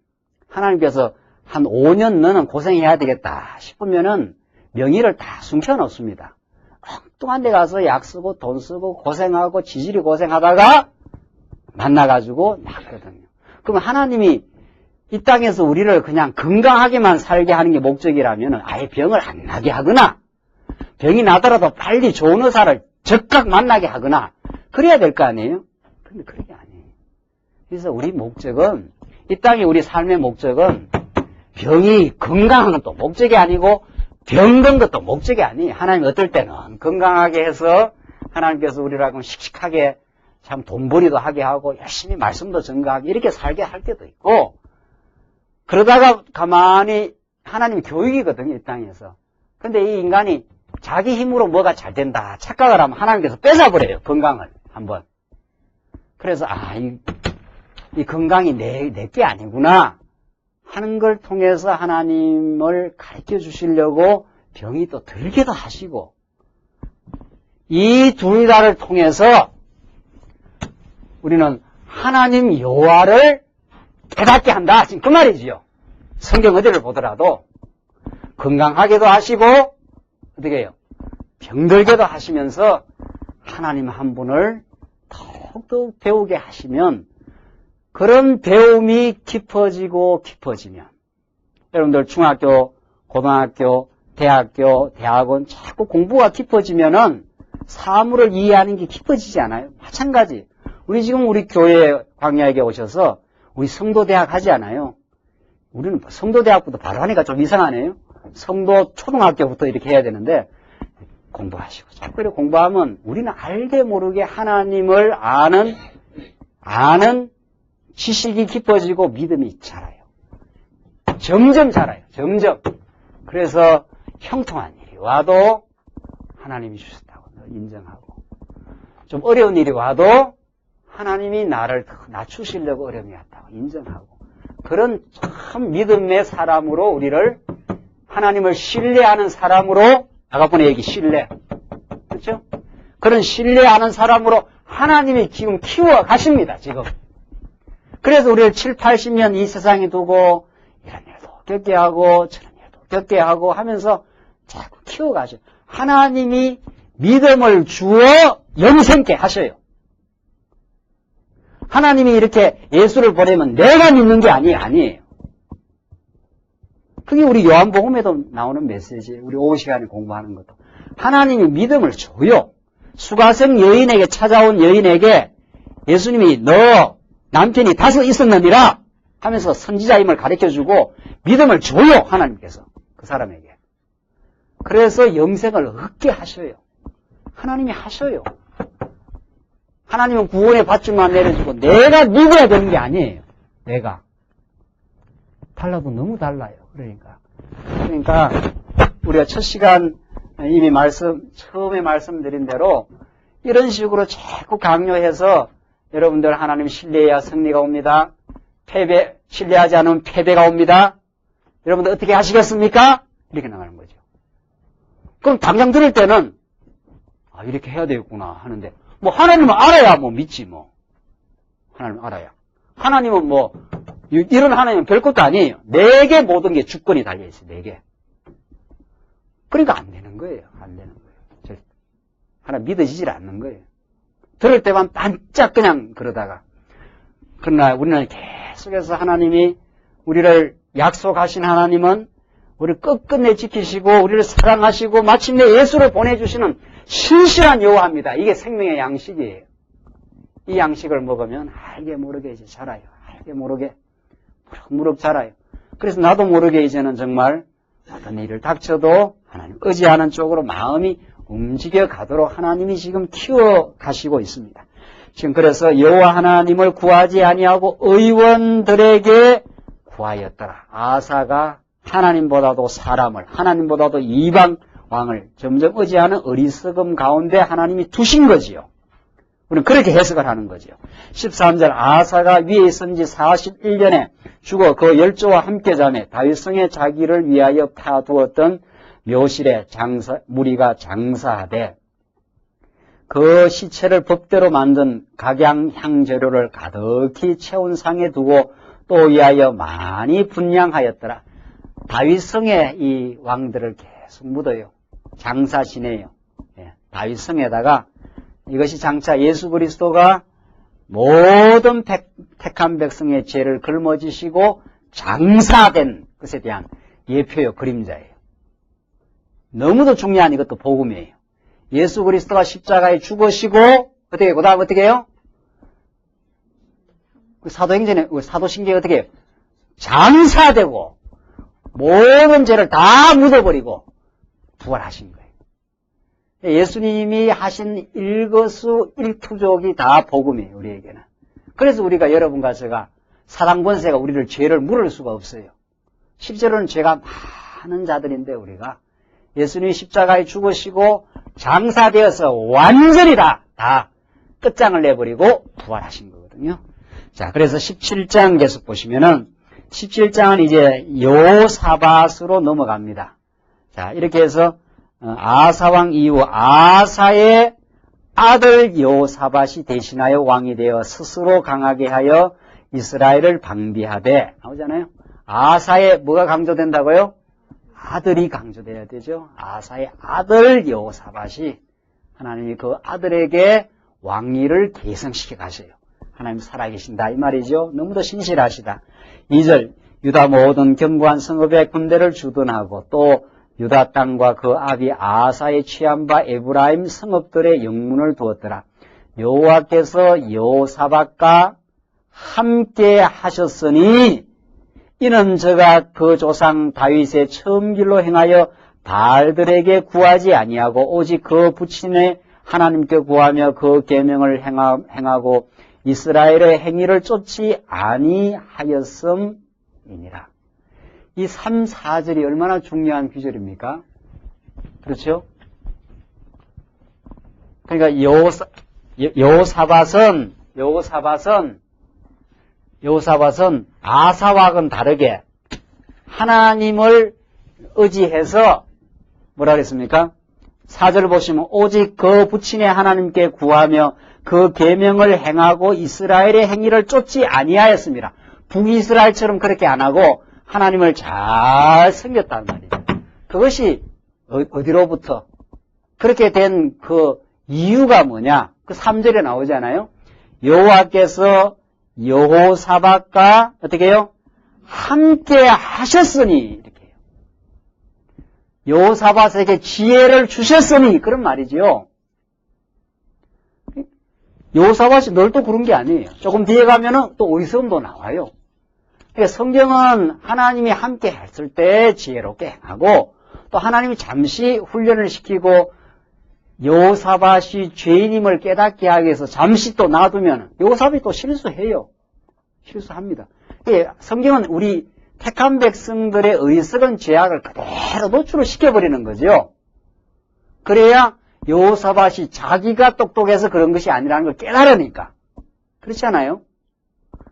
하나님께서 한 5년 너는 고생해야 되겠다 싶으면은 명의를 다 숨겨놓습니다. 엉뚱한 데 가서 약 쓰고 돈 쓰고 고생하고 지질이 고생하다가 만나가지고 낫거든요. 그럼 하나님이 이 땅에서 우리를 그냥 건강하게만 살게 하는 게 목적이라면 아예 병을 안 나게 하거나 병이 나더라도 빨리 좋은 의사를 즉각 만나게 하거나 그래야 될 거 아니에요? 근데 그게 아니에요. 그래서 우리 목적은, 이 땅에 우리 삶의 목적은 병이 건강한 것도 목적이 아니고 병든 것도 목적이 아니에요. 하나님 어떨 때는 건강하게 해서 하나님께서 우리라고 씩씩하게 참 돈벌이도 하게 하고 열심히 말씀도 전가하게 이렇게 살게 할 때도 있고, 그러다가 가만히 하나님 교육이거든요, 이 땅에서. 근데 이 인간이 자기 힘으로 뭐가 잘 된다 착각을 하면 하나님께서 뺏어버려요, 건강을 한번. 그래서 이 건강이 내게 아니구나 하는 걸 통해서 하나님을 가르쳐 주시려고 병이 또 들기도 하시고, 이 둘 다를 통해서 우리는 하나님 여호와를 깨닫게 한다, 지금 그 말이지요. 성경 어디를 보더라도 건강하게도 하시고 어떻게 해요? 병들게도 하시면서 하나님 한 분을 더욱더 배우게 하시면, 그런 배움이 깊어지고 깊어지면, 여러분들 중학교, 고등학교, 대학교, 대학원 자꾸 공부가 깊어지면은 사물을 이해하는 게 깊어지지 않아요? 마찬가지. 우리 지금 우리 교회 광야에게 오셔서 우리 성도대학 하지 않아요? 우리는 성도대학부터 바로 하니까 좀 이상하네요. 성도 초등학교부터 이렇게 해야 되는데, 공부하시고 자꾸 이렇게 공부하면 우리는 알게 모르게 하나님을 아는 지식이 깊어지고 믿음이 자라요. 점점 자라요. 점점. 그래서 형통한 일이 와도 하나님이 주셨다고 인정하고, 좀 어려운 일이 와도 하나님이 나를 낮추시려고 어려움이 왔다고 인정하고, 그런 참 믿음의 사람으로 우리를, 하나님을 신뢰하는 사람으로, 아까번에 얘기 신뢰, 그렇죠? 그런 신뢰하는 사람으로 하나님이 지금 키워 가십니다, 지금. 그래서 우리를 7, 80년 이 세상에 두고 이런 일도 겪게 하고 저런 일도 겪게 하고 하면서 자꾸 키워 가셔요. 하나님이 믿음을 주어 영생케 하셔요. 하나님이 이렇게 예수를 보내면 내가 믿는 게 아니에요. 그게 우리 요한복음에도 나오는 메시지예요. 우리 오후 시간에 공부하는 것도. 하나님이 믿음을 줘요. 수가성 여인에게 찾아온 여인에게 예수님이 너 남편이 5 있었느니라 하면서 선지자임을 가르쳐주고 믿음을 줘요. 하나님께서 그 사람에게. 그래서 영생을 얻게 하셔요. 하나님이 하셔요. 하나님은 구원의 밧줄만 내려주고 내가 믿어야 되는 게 아니에요. 내가. 달라도 너무 달라요. 그러니까 우리가 첫 시간 이미 처음에 말씀드린 대로 이런 식으로 자꾸 강요해서 여러분들 하나님 신뢰해야 승리가 옵니다. 신뢰하지 않으면 패배가 옵니다. 여러분들 어떻게 하시겠습니까? 이렇게 나가는 거죠. 그럼 당장 들을 때는 이렇게 해야 되겠구나 하는데, 뭐 하나님은 알아야 뭐 믿지 뭐. 하나님은 알아야. 하나님은 뭐 이런 하나님은 별것도 아니에요. 내게 모든 게 주권이 달려있어요. 내게. 그러니까 안 되는 거예요. 안 되는 거예요. 하나 믿어지질 않는 거예요. 들을 때만 반짝 그냥 그러다가. 그러나 우리는 계속해서 하나님이 우리를 약속하신 하나님은 우리를 끝끝내 지키시고 우리를 사랑하시고 마침내 예수를 보내주시는 신실한 여호와입니다. 이게 생명의 양식이에요. 이 양식을 먹으면 알게 모르게 이제 자라요. 알게 모르게 무럭무럭 자라요. 그래서 나도 모르게 이제는 정말 어떤 일을 닥쳐도 하나님 의지하는 쪽으로 마음이 움직여 가도록 하나님이 지금 키워 가시고 있습니다. 지금 그래서 여호와 하나님을 구하지 아니하고 의원들에게 구하였더라. 아사가 하나님보다도 사람을, 하나님보다도 이방 왕을 점점 의지하는 어리석음 가운데 하나님이 두신 거지요. 우리는 그렇게 해석을 하는 거죠. 13절 아사가 위에 있은 지 41년에 죽어 그 열조와 함께 자매 다윗성에 자기를 위하여 파두었던 묘실에 무리가 장사하되 그 시체를 법대로 만든 각양향 재료를 가득히 채운 상에 두고 또 위하여 많이 분양하였더라. 다윗성에 이 왕들을 계속 묻어요. 장사 지내요. 다윗성에다가 이것이 장차 예수 그리스도가 모든 택한 백성의 죄를 걸머지시고 장사된 것에 대한 예표요, 그림자예요. 너무도 중요한 이것도 복음이에요. 예수 그리스도가 십자가에 죽으시고 어떻게 그 다음 어떻게 해요? 사도행전에 사도신경이 어떻게 해요? 장사되고 모든 죄를 다 묻어버리고 부활하신 거예요. 예수님이 하신 일거수일투족이 다 복음이에요, 우리에게는. 그래서 우리가 여러분과 제가 사단 권세가 우리를 죄를 물을 수가 없어요. 실제로는 죄가 많은 자들인데 우리가 예수님이 십자가에 죽으시고 장사되어서 완전히 다 끝장을 내버리고 부활하신 거거든요. 자, 그래서 17장 계속 보시면은 17장은 이제 여호사밧으로 넘어갑니다. 자, 이렇게 해서 아사왕 이후 아사의 아들 여호사밧이 대신하여 왕이 되어 스스로 강하게 하여 이스라엘을 방비하되 나오잖아요. 아사의 뭐가 강조된다고요? 아들이 강조돼야 되죠. 아사의 아들 여호사밧이 하나님이 그 아들에게 왕위를 계승시켜 가셔요. 하나님 살아계신다 이 말이죠. 너무도 신실하시다. 2절 유다 모든 견고한 성읍에 군대를 주둔하고 또 유다 땅과 그 아비 아사의 취한 바 에브라임 성읍들의 영문을 두었더라. 여호와께서 여호사밧과 함께 하셨으니 이는 저가 그 조상 다윗의 처음 길로 행하여 바알들에게 구하지 아니하고 오직 그 부친의 하나님께 구하며 그 계명을 행하고 이스라엘의 행위를 쫓지 아니하였음이니라. 이 3, 4절이 얼마나 중요한 구절입니까? 그렇죠? 그러니까 여호사밧은 아사와는 다르게 하나님을 의지해서 뭐라 그랬습니까? 4절 보시면 오직 그 부친의 하나님께 구하며 그 계명을 행하고 이스라엘의 행위를 쫓지 아니하였습니다. 북이스라엘처럼 그렇게 안 하고 하나님을 잘 섬겼단 말이죠. 그것이 어디로부터 그렇게 된 그 이유가 뭐냐? 그 3절에 나오잖아요. 여호와께서 여호사밧과 어떻게 해요? 함께 하셨으니 이렇게 해요. 여호사밧에게 지혜를 주셨으니 그런 말이지요. 여호사밧이 늘 또 그런 게 아니에요. 조금 뒤에 가면은 또 오이성도 나와요. 그러니까 성경은 하나님이 함께 했을 때 지혜롭게 행하고 또 하나님이 잠시 훈련을 시키고 여호사밧이 죄인임을 깨닫게 하기 위해서 잠시 또 놔두면 여호사밧이 또 실수해요. 실수합니다. 성경은 우리 택한 백성들의 어리석은 죄악을 그대로 노출을 시켜버리는 거죠. 그래야 여호사밧이 자기가 똑똑해서 그런 것이 아니라는 걸 깨달으니까. 그렇지 않아요?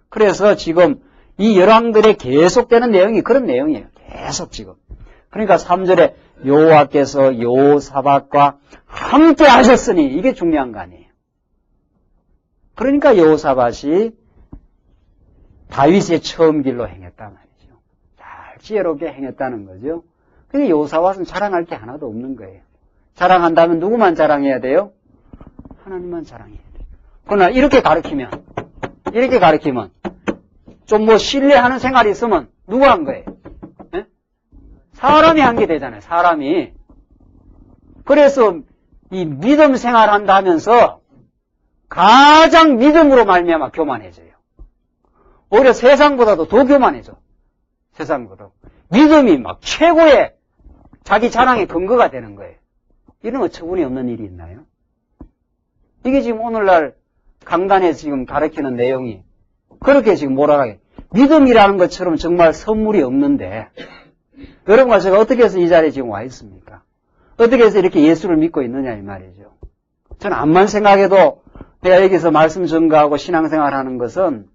그래서 지금 이 열왕들의 계속되는 내용이 그런 내용이에요. 계속 지금. 그러니까 3절에 여호와께서 여호사밧과 함께 하셨으니 이게 중요한 거 아니에요. 그러니까 여호사밧이 다윗의 처음 길로 행했단 말이죠. 잘 지혜롭게 행했다는 거죠. 근데 여호사밧은 자랑할 게 하나도 없는 거예요. 자랑한다면 누구만 자랑해야 돼요? 하나님만 자랑해야 돼요. 그러나 이렇게 가르치면 좀 뭐 신뢰하는 생활이 있으면 누가 한 거예요? 네? 사람이 한 게 되잖아요. 사람이. 그래서 이 믿음 생활한다 하면서 가장 믿음으로 말미암아 교만해져요. 오히려 세상보다도 더 교만해져. 세상보다. 믿음이 막 최고의 자기 자랑의 근거가 되는 거예요. 이런 어처구니 없는 일이 있나요? 이게 지금 오늘날 강단에서 지금 가르치는 내용이 그렇게 지금 몰아가게. 믿음이라는 것처럼 정말 선물이 없는데 여러분과 제가 어떻게 해서 이 자리에 지금 와 있습니까? 어떻게 해서 이렇게 예수를 믿고 있느냐 이 말이죠. 저는 암만 생각해도 내가 여기서 말씀 전가하고 신앙생활하는 것은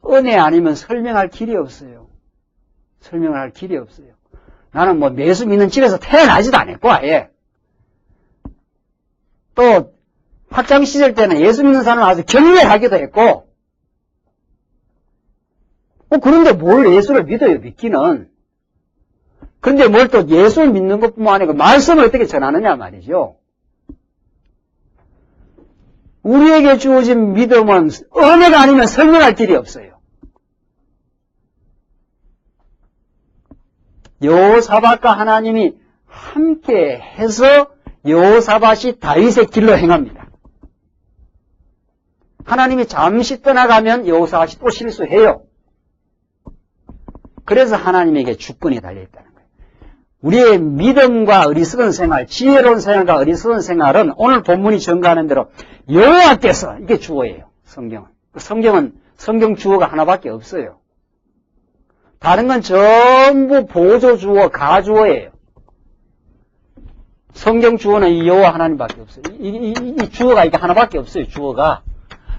은혜 아니면 설명할 길이 없어요. 설명을 할 길이 없어요. 나는 뭐 예수 믿는 집에서 태어나지도 않았고 아예. 또 학창시절 때는 예수 믿는 사람을 아주 경멸하기도 했고 그런데 뭘 예수를 믿어요, 믿기는. 그런데 뭘 또 예수를 믿는 것뿐만 아니고 말씀을 어떻게 전하느냐 말이죠. 우리에게 주어진 믿음은 은혜가 아니면 설명할 길이 없어요. 여호사밧과 하나님이 함께 해서 여호사밧이 다윗의 길로 행합니다. 하나님이 잠시 떠나가면 여호사밧이 또 실수해요. 그래서 하나님에게 주권이 달려있다는 거예요. 우리의 믿음과 어리석은 생활, 지혜로운 생활과 어리석은 생활은 오늘 본문이 전가하는 대로 여호와께서, 이게 주어예요. 성경은 성경 주어가 하나밖에 없어요. 다른 건 전부 보조 주어, 가주어예요. 성경 주어는 이 여호와 하나님밖에 없어요. 이 주어가 이게 하나밖에 없어요. 주어가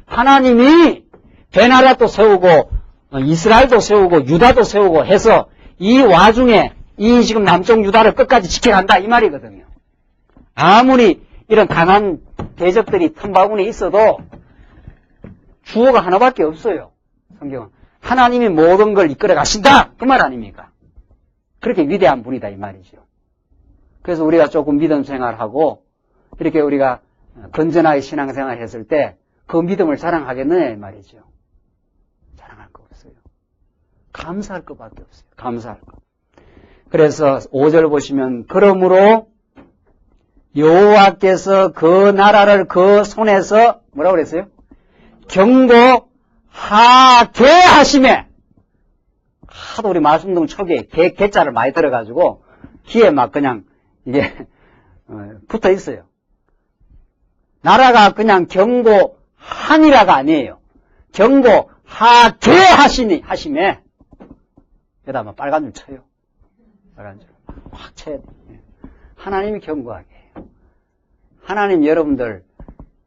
하나님이 베나라도 세우고 이스라엘도 세우고 유다도 세우고 해서 이 와중에 이 지금 남쪽 유다를 끝까지 지켜간다 이 말이거든요. 아무리 이런 강한 대적들이 틈바구니에 있어도 주어가 하나밖에 없어요. 성경은 하나님이 모든 걸 이끌어 가신다 그 말 아닙니까? 그렇게 위대한 분이다 이 말이죠. 그래서 우리가 조금 믿음 생활하고 이렇게 우리가 건전하게 신앙생활 했을 때 그 믿음을 자랑하겠느냐 이 말이죠. 자랑할 거 없어요. 감사할 것밖에 없어요. 감사할 것. 그래서 5절 보시면 그러므로 여호와께서 그 나라를 그 손에서 뭐라고 그랬어요? 경고하게 하시매. 하도 우리 말씀동 초기에 개자를 많이 들어가지고 귀에 막 그냥 이게 붙어 있어요. 나라가 그냥 경고하니라가 아니에요. 경고하게 하시매. 여기다 막 빨간 줄 쳐요. 빨간 줄 확 쳐야 돼요. 하나님이 경고하게 해요. 하나님 여러분들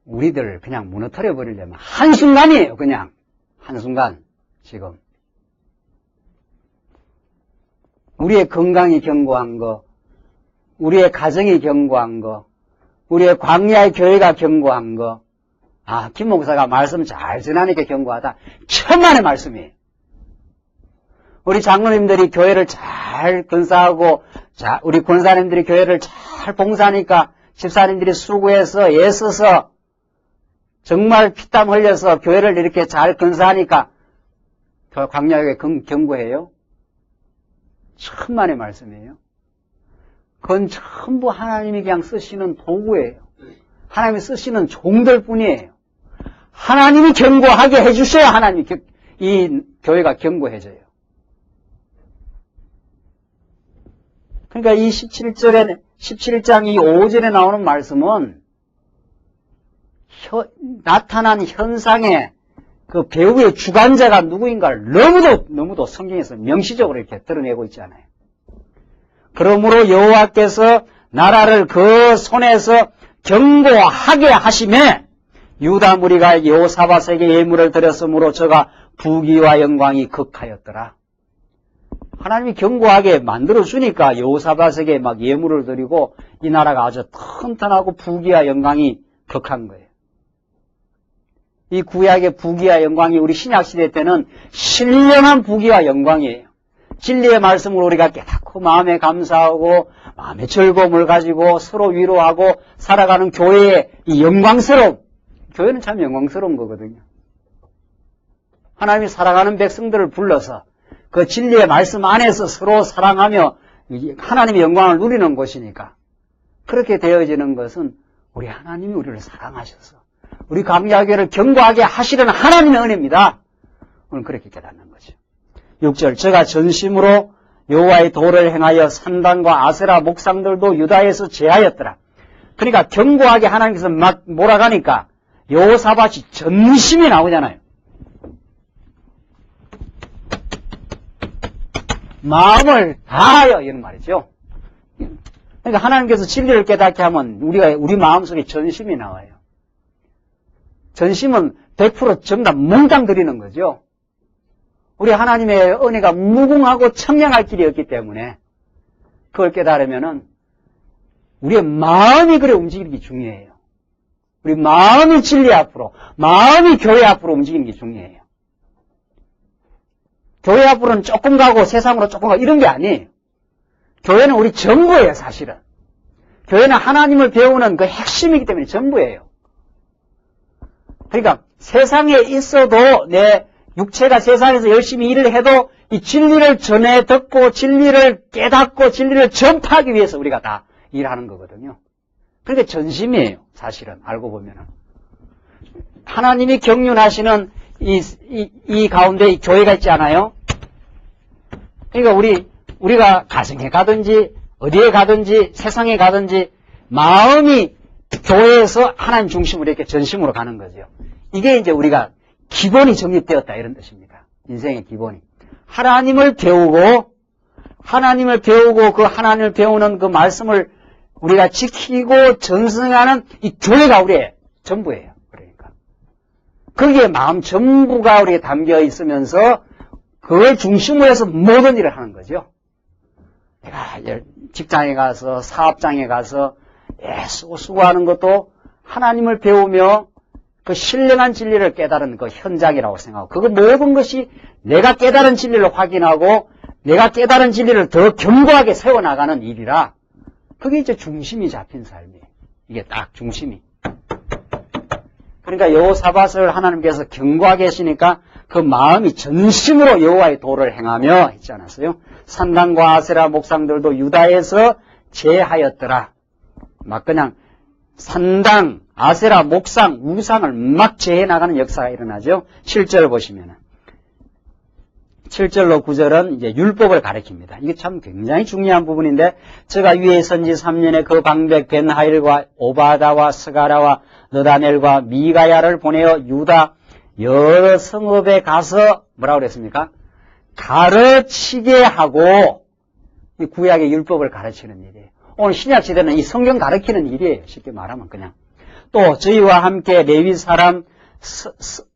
우리들 그냥 무너뜨려 버리려면 한순간이에요. 그냥 한순간. 지금 우리의 건강이 경고한 거, 우리의 가정이 경고한 거, 우리의 광야의 교회가 경고한 거. 아, 김 목사가 말씀 잘 전하니까 경고하다. 천만의 말씀이에요. 우리 장로님들이 교회를 잘 건사하고, 자, 우리 권사님들이 교회를 잘 봉사하니까 집사님들이 수고해서 애써서 정말 피땀 흘려서 교회를 이렇게 잘 건사하니까 광야교회 경고해요. 천만의 말씀이에요. 그건 전부 하나님이 그냥 쓰시는 도구예요. 하나님이 쓰시는 종들 뿐이에요. 하나님이 경고하게 해주셔야 하나님이 이 교회가 경고해져요. 그러니까 이 17장 이 5절에 나오는 말씀은 나타난 현상의 그 배우의 주관자가 누구인가를 너무도 성경에서 명시적으로 이렇게 드러내고 있잖아요. 그러므로 여호와께서 나라를 그 손에서 경고하게 하시매 유다 무리가 여호사밧에게 예물을 드렸으므로 저가 부귀와 영광이 극하였더라. 하나님이 경고하게 만들어주니까 여호사밧에게 막 예물을 드리고 이 나라가 아주 튼튼하고 부귀와 영광이 극한 거예요. 이 구약의 부귀와 영광이 우리 신약시대 때는 신령한 부귀와 영광이에요. 진리의 말씀으로 우리가 깨닫고 마음에 감사하고 마음의 즐거움을 가지고 서로 위로하고 살아가는 교회의 이 영광스러움. 교회는 참 영광스러운 거거든요. 하나님이 사랑하는 백성들을 불러서 그 진리의 말씀 안에서 서로 사랑하며 하나님의 영광을 누리는 곳이니까 그렇게 되어지는 것은 우리 하나님이 우리를 사랑하셔서 우리 광야교회를 경고하게 하시려는 하나님의 은혜입니다. 오늘 그렇게 깨닫는 거죠. 6절 저가 전심으로 여호와의 도를 행하여 산당과 아세라 목상들도 유다에서 제하였더라. 그러니까 경고하게 하나님께서 막 몰아가니까 여호사밧이 전심이 나오잖아요. 마음을 다하여 이런 말이죠. 그러니까 하나님께서 진리를 깨닫게 하면 우리 마음속에 전심이 나와요. 전심은 100% 전부 다 몽땅 드리는 거죠. 우리 하나님의 은혜가 무궁하고 청량할 길이 없기 때문에 그걸 깨달으면은 우리의 마음이 그래 움직이는 게 중요해요. 우리 마음이 진리 앞으로, 마음이 교회 앞으로 움직이는 게 중요해요. 교회 앞으로는 조금 가고 세상으로 조금 가고 이런 게 아니에요. 교회는 우리 전부예요, 사실은. 교회는 하나님을 배우는 그 핵심이기 때문에 전부예요. 그러니까 세상에 있어도 내 육체가 세상에서 열심히 일을 해도 이 진리를 전해 듣고 진리를 깨닫고 진리를 전파하기 위해서 우리가 다 일하는 거거든요. 그러니까 전심이에요. 사실은 알고 보면은. 하나님이 경륜하시는 이 가운데 이 교회가 있지 않아요? 그러니까 우리가 가정에 가든지 어디에 가든지 세상에 가든지 마음이 교회에서 하나님 중심으로 이렇게 전심으로 가는 거죠. 이게 이제 우리가 기본이 정립되었다 이런 뜻입니다. 인생의 기본이. 하나님을 배우고 그 하나님을 배우는 그 말씀을 우리가 지키고 전승하는 이 교회가 우리의 전부예요. 그러니까. 거기에 마음 전부가 우리에 담겨 있으면서 그걸 중심으로 해서 모든 일을 하는 거죠. 내가 직장에 가서 사업장에 가서 수고하는 것도 하나님을 배우며 그 신령한 진리를 깨달은 그 현장이라고 생각하고 그 모든 것이 내가 깨달은 진리를 확인하고 내가 깨달은 진리를 더 견고하게 세워나가는 일이라 그게 이제 중심이 잡힌 삶이에요. 이게 딱 중심이. 그러니까 여호사밧을 하나님께서 견고하게 하시니까 그 마음이 전심으로 여호와의 도를 행하며 했지 않았어요? 산당과 아세라 목상들도 유다에서 제하였더라. 막 그냥 산당, 아세라, 목상, 우상을 막 제해 나가는 역사가 일어나죠. 7절 보시면은 7절로 9절은 이제 율법을 가리킵니다. 이게 참 굉장히 중요한 부분인데 제가 위에 선지 3년에 그 방백 벤하일과 오바다와 스가라와 느다넬과 미가야를 보내어 유다 여러 성읍에 가서 뭐라고 그랬습니까? 가르치게 하고 이 구약의 율법을 가르치는 일이에요. 오늘 신약 시대는 이 성경 가르치는 일이에요. 쉽게 말하면 그냥. 또 저희와 함께 레위 사람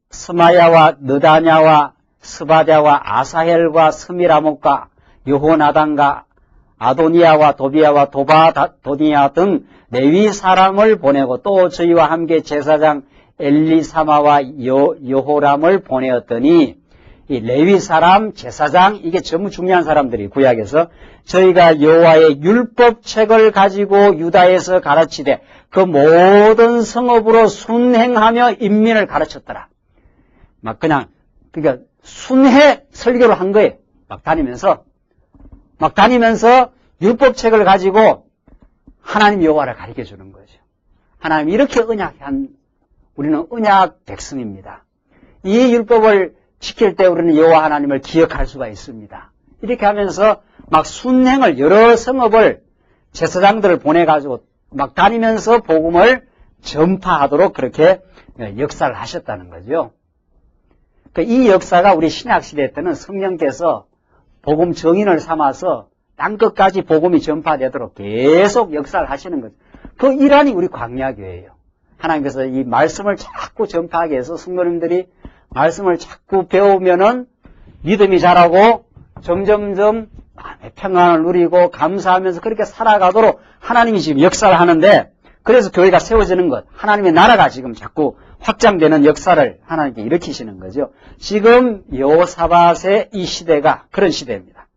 스마야와 느다냐와 스바랴와 아사헬과 스미라목과 여호나단과 아도니아와 도비아와 도바도니아 등 레위 사람을 보내고 또 저희와 함께 제사장 엘리사마와 여호람을 보내었더니 이 레위 사람, 제사장 이게 전부 중요한 사람들이 구약에서 저희가 여호와의 율법책을 가지고 유다에서 가르치되 그 모든 성읍으로 순행하며 인민을 가르쳤더라. 막 그냥 그러니까 순회 설교를 한 거예요. 막 다니면서 율법책을 가지고 하나님 여호와를 가르쳐 주는 거죠. 하나님 이렇게 언약한 우리는 언약 백성입니다. 이 율법을 지킬 때 우리는 여호와 하나님을 기억할 수가 있습니다. 이렇게 하면서 막 순행을 여러 성읍을 제사장들을 보내가지고 막 다니면서 복음을 전파하도록 그렇게 역사를 하셨다는 거죠. 이 역사가 우리 신약시대 때는 성령께서 복음 정인을 삼아서 땅끝까지 복음이 전파되도록 계속 역사를 하시는 거죠. 그 일환이 우리 광야교회예요. 하나님께서 이 말씀을 자꾸 전파하게 해서 성도님들이 말씀을 자꾸 배우면은 믿음이 자라고 점점점 마음의 평안을 누리고 감사하면서 그렇게 살아가도록 하나님이 지금 역사를 하는데 그래서 교회가 세워지는 것, 하나님의 나라가 지금 자꾸 확장되는 역사를 하나님께 일으키시는 거죠. 지금 여호사밧의 이 시대가 그런 시대입니다.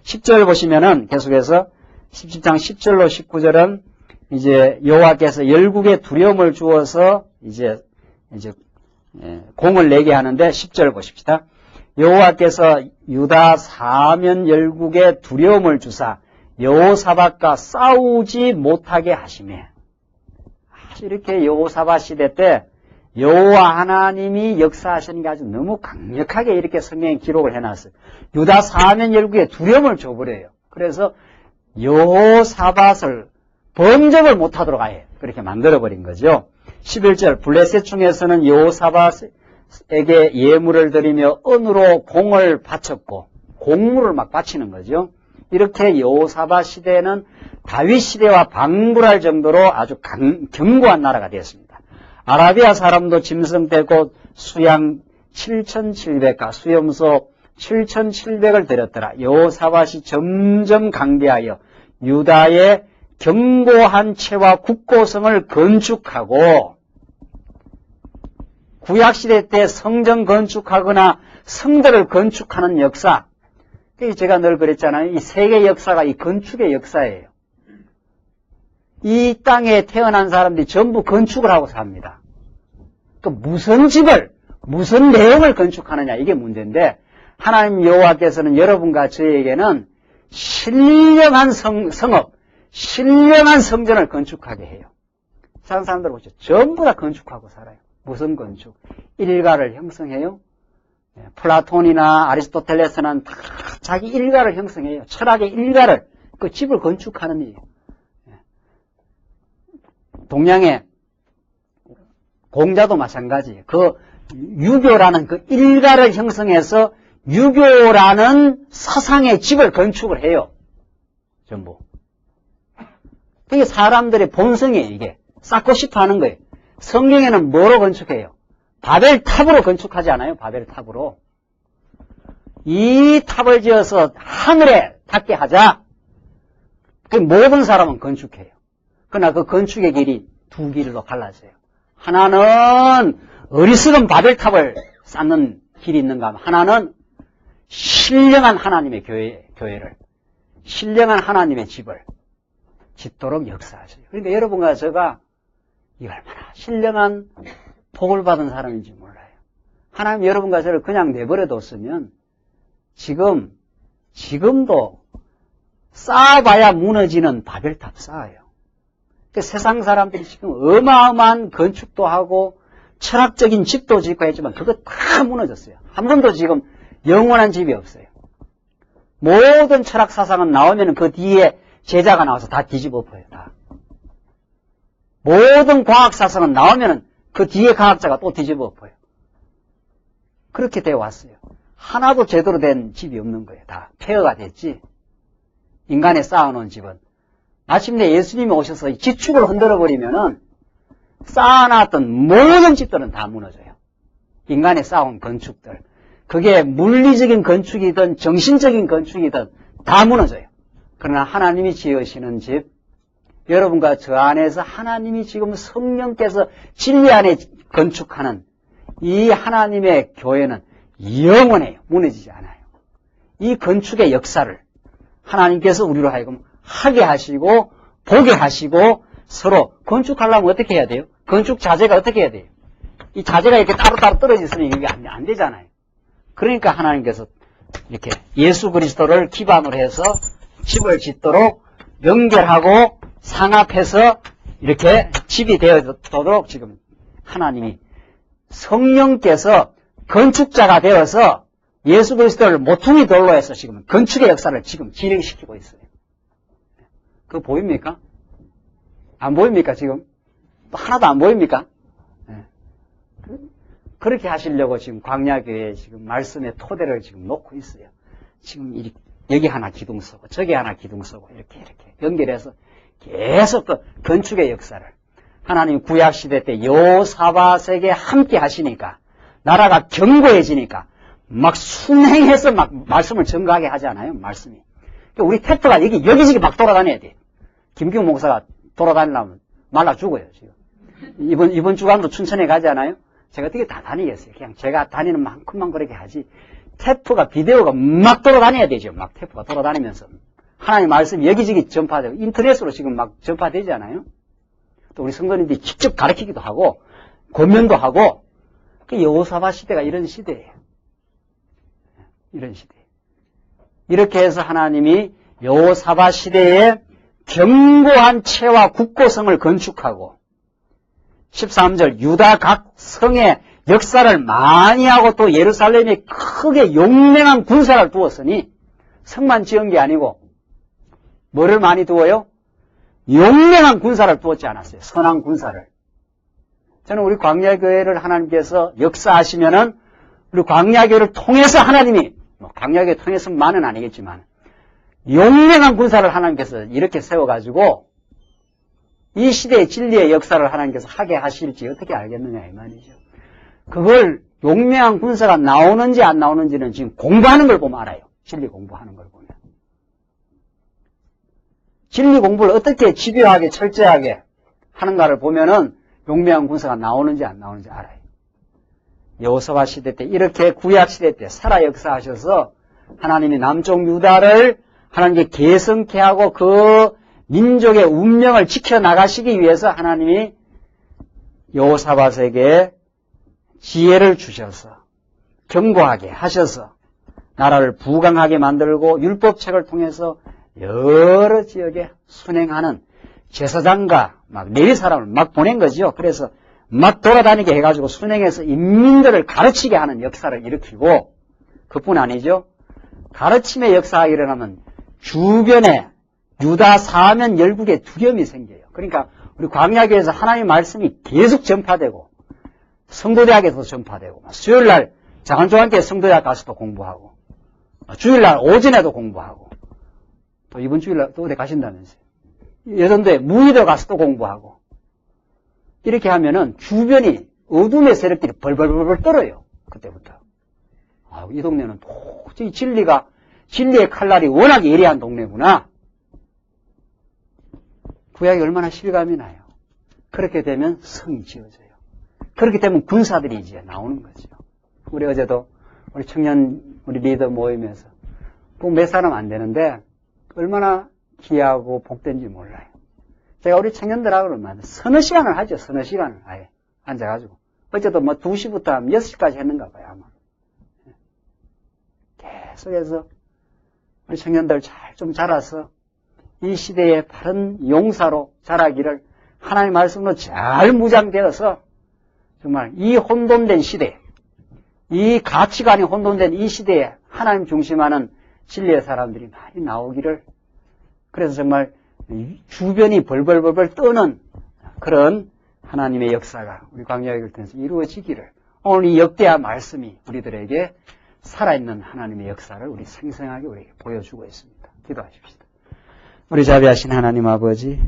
10절 보시면은 계속해서 17장 10절로 19절은 이제 여호와께서 열국에 두려움을 주어서 이제 공을 내게 하는데 10절 보십시다. 여호와께서 유다 사면 열국에 두려움을 주사 여호사밧과 싸우지 못하게 하시매. 이렇게 여호사밧 시대 때 여호와 하나님이 역사하시는 게 아주 너무 강력하게 이렇게 성경에 기록을 해놨어요. 유다 사면 열국에 두려움을 줘버려요. 그래서 여호사밧을 범접을 못하도록 아예 그렇게 만들어버린 거죠. 11절 블레셋 중에서는 여호사밧에게 예물을 드리며 은으로 공을 바쳤고 공물을 막 바치는 거죠. 이렇게 여호사밧 시대는 다윗 시대와 방불할 정도로 아주 견고한 나라가 되었습니다. 아라비아 사람도 짐승 떼고 수양 7,700가 수염소 7,700을 드렸더라. 여호사밧이 점점 강대하여 유다의 견고한 채와 국고성을 건축하고 구약시대 때 성전 건축하거나 성들을 건축하는 역사, 제가 늘 그랬잖아요. 이 세계 역사가 이 건축의 역사예요. 이 땅에 태어난 사람들이 전부 건축을 하고 삽니다. 그 무슨 집을, 무슨 내용을 건축하느냐 이게 문제인데 하나님 여호와께서는 여러분과 저에게는 신령한 성읍, 신령한 성전을 건축하게 해요. 다른 사람들 보죠. 전부 다 건축하고 살아요. 무슨 건축? 일가를 형성해요. 플라톤이나 아리스토텔레스는 다 자기 일가를 형성해요. 철학의 일가를, 그 집을 건축하는 일이에요. 동양의 공자도 마찬가지예요. 그 유교라는 그 일가를 형성해서 유교라는 사상의 집을 건축을 해요. 전부. 그게 사람들의 본성이에요, 이게. 쌓고 싶어 하는 거예요. 성경에는 뭐로 건축해요? 바벨탑으로 건축하지 않아요? 바벨탑으로. 이 탑을 지어서 하늘에 닿게 하자. 그 모든 사람은 건축해요. 그러나 그 건축의 길이 두 길로 갈라져요. 하나는 어리석은 바벨탑을 쌓는 길이 있는가 하면 하나는 신령한 하나님의 교회를, 신령한 하나님의 집을 짓도록 역사하셔요. 그러니까 여러분과 제가 이 얼마나 신령한 복을 받은 사람인지 몰라요. 하나님 여러분과 저를 그냥 내버려뒀으면 지금도 쌓아봐야 무너지는 바벨탑 쌓아요. 그러니까 세상 사람들이 지금 어마어마한 건축도 하고 철학적인 집도 짓고 했지만 그거 다 무너졌어요. 한 번도 지금 영원한 집이 없어요. 모든 철학 사상은 나오면 그 뒤에 제자가 나와서 다 뒤집어 엎어요. 다. 모든 과학 사상은 나오면 그 뒤에 과학자가 또 뒤집어 엎어요. 그렇게 되어 왔어요. 하나도 제대로 된 집이 없는 거예요. 다 폐허가 됐지. 인간이 쌓아놓은 집은. 마침내 예수님이 오셔서 지축을 흔들어버리면은 쌓아놨던 모든 집들은 다 무너져요. 인간이 쌓아온 건축들. 그게 물리적인 건축이든 정신적인 건축이든 다 무너져요. 그러나 하나님이 지으시는 집, 여러분과 저 안에서 하나님이 지금 성령께서 진리 안에 건축하는 이 하나님의 교회는 영원해요. 무너지지 않아요. 이 건축의 역사를 하나님께서 우리로 하여금 하게 하시고 보게 하시고 서로 건축하려면 어떻게 해야 돼요? 건축 자재가 어떻게 해야 돼요? 이 자재가 이렇게 따로따로 떨어져 있으면 이게 안 되잖아요. 그러니까 하나님께서 이렇게 예수 그리스도를 기반으로 해서 집을 짓도록 연결하고 상합해서 이렇게 집이 되어도록 지금 하나님이 성령께서 건축자가 되어서 예수 그리스도를 모퉁이 돌로 해서 지금 건축의 역사를 지금 진행시키고 있어요. 그거 보입니까? 안 보입니까, 지금? 하나도 안 보입니까? 네. 그렇게 하시려고 지금 광야교회에 지금 말씀의 토대를 지금 놓고 있어요. 지금 여기 하나 기둥 서고, 저기 하나 기둥 서고, 이렇게 연결해서 계속 그 건축의 역사를. 하나님 구약시대 때 여호사밧에게 함께 하시니까, 나라가 견고해지니까, 막 순행해서 막 말씀을 증거하게 하지 않아요? 말씀이. 우리 태프가 여기저기 막 돌아다녀야 돼. 김기훈 목사가 돌아다니려면 말라 죽어요, 지금. 이번 주간도 춘천에 가지 않아요? 제가 어떻게 다 다니겠어요? 그냥 제가 다니는 만큼만 그렇게 하지. 태프가, 비디오가 막 돌아다녀야 되죠. 막 태프가 돌아다니면서. 하나님 말씀이 여기저기 전파되고, 인터넷으로 지금 막 전파되지 않아요? 또 우리 성도님들이 직접 가르치기도 하고, 권면도 하고, 그 여호사밧 시대가 이런 시대예요. 이런 시대. 이렇게 해서 하나님이 여호사밧 시대에 견고한 체와 국고성을 건축하고 13절 유다 각 성의 역사를 많이 하고 또 예루살렘에 크게 용맹한 군사를 두었으니 성만 지은 게 아니고 뭐를 많이 두어요? 용맹한 군사를 두었지 않았어요. 선한 군사를. 저는 우리 광야교회를 하나님께서 역사하시면은 우리 광야교회를 통해서 하나님이 광야교회 통해서만은 아니겠지만 용맹한 군사를 하나님께서 이렇게 세워가지고 이 시대의 진리의 역사를 하나님께서 하게 하실지 어떻게 알겠느냐 이 말이죠. 그걸 용맹한 군사가 나오는지 안 나오는지는 지금 공부하는 걸 보면 알아요. 진리 공부하는 걸 보면. 진리 공부를 어떻게 집요하게 철저하게 하는가를 보면은 용맹한 군사가 나오는지 안 나오는지 알아요. 여호사밧 시대 때 이렇게 구약 시대 때 살아 역사하셔서 하나님이 남쪽 유다를 하나님께 계승케 하고 그 민족의 운명을 지켜나가시기 위해서 하나님이 여호사밧에게 지혜를 주셔서 견고하게 하셔서 나라를 부강하게 만들고 율법책을 통해서 여러 지역에 순행하는 제사장과 막 레위 사람을 막 보낸 거죠. 그래서 막 돌아다니게 해가지고 순행해서 인민들을 가르치게 하는 역사를 일으키고, 그뿐 아니죠. 가르침의 역사가 일어나면 주변에 유다 사면 열국의 두려움이 생겨요. 그러니까 우리 광야교회에서 하나님의 말씀이 계속 전파되고, 성도대학에서도 전파되고, 수요일날 장안조한테 성도대학 가서도 공부하고, 주일날 오전에도 공부하고, 또 이번 주일날 또 어디 가신다면서요. 여전도에 무의도 가서 또 공부하고, 이렇게 하면은 주변이 어둠의 세력들이 벌벌벌벌 떨어요. 그때부터. 이 동네는 도저히 진리의 칼날이 워낙 예리한 동네구나. 구약이 얼마나 실감이 나요. 그렇게 되면 성이 지어져요. 그렇게 되면 군사들이 이제 나오는 거죠. 우리 어제도 우리 청년, 우리 리더 모임에서 몇 사람 안 되는데 얼마나 귀하고 복된지 몰라요. 제가 우리 청년들하고 얼마나 서너 시간을 하죠. 서너 시간을 아예 앉아가지고. 어제도 2시부터 6시까지 했는가 봐요, 아마. 계속해서 우리 청년들 좀 자라서 이 시대의 바른 용사로 자라기를 하나님의 말씀으로 잘 무장되어서 정말 이 혼돈된 시대, 이 가치관이 혼돈된 이 시대에 하나님 중심하는 진리의 사람들이 많이 나오기를, 그래서 정말 주변이 벌벌벌벌 떠는 그런 하나님의 역사가 우리 광야교회를 통해서 이루어지기를, 오늘 이 역대한 말씀이 우리들에게 살아있는 하나님의 역사를 우리 생생하게 우리에게 보여주고 있습니다. 기도하십시다. 우리 자비하신 하나님 아버지,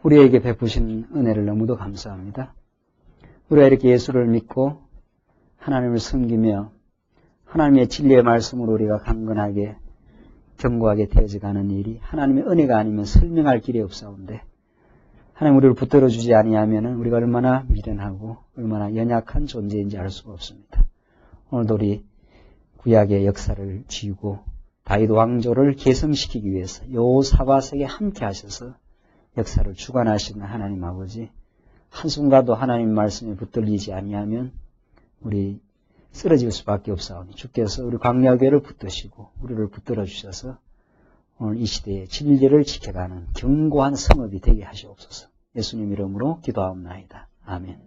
우리에게 베푸신 은혜를 너무도 감사합니다. 우리가 이렇게 예수를 믿고 하나님을 섬기며 하나님의 진리의 말씀으로 우리가 강건하게 견고하게 되어져가는 일이 하나님의 은혜가 아니면 설명할 길이 없사온데, 하나님 우리를 붙들어 주지 아니하면 우리가 얼마나 미련하고 얼마나 연약한 존재인지 알 수가 없습니다. 오늘도 우리 구약의 역사를 지우고 다윗 왕조를 계승시키기 위해서 여호사밧에게 함께 하셔서 역사를 주관하시는 하나님 아버지, 한순간도 하나님 말씀에 붙들리지 아니하면 우리 쓰러질 수밖에 없사오니 주께서 우리 광야교회를 붙드시고 우리를 붙들어 주셔서 오늘 이 시대의 진리를 지켜가는 견고한 성읍이 되게 하시옵소서. 예수님 이름으로 기도하옵나이다. 아멘.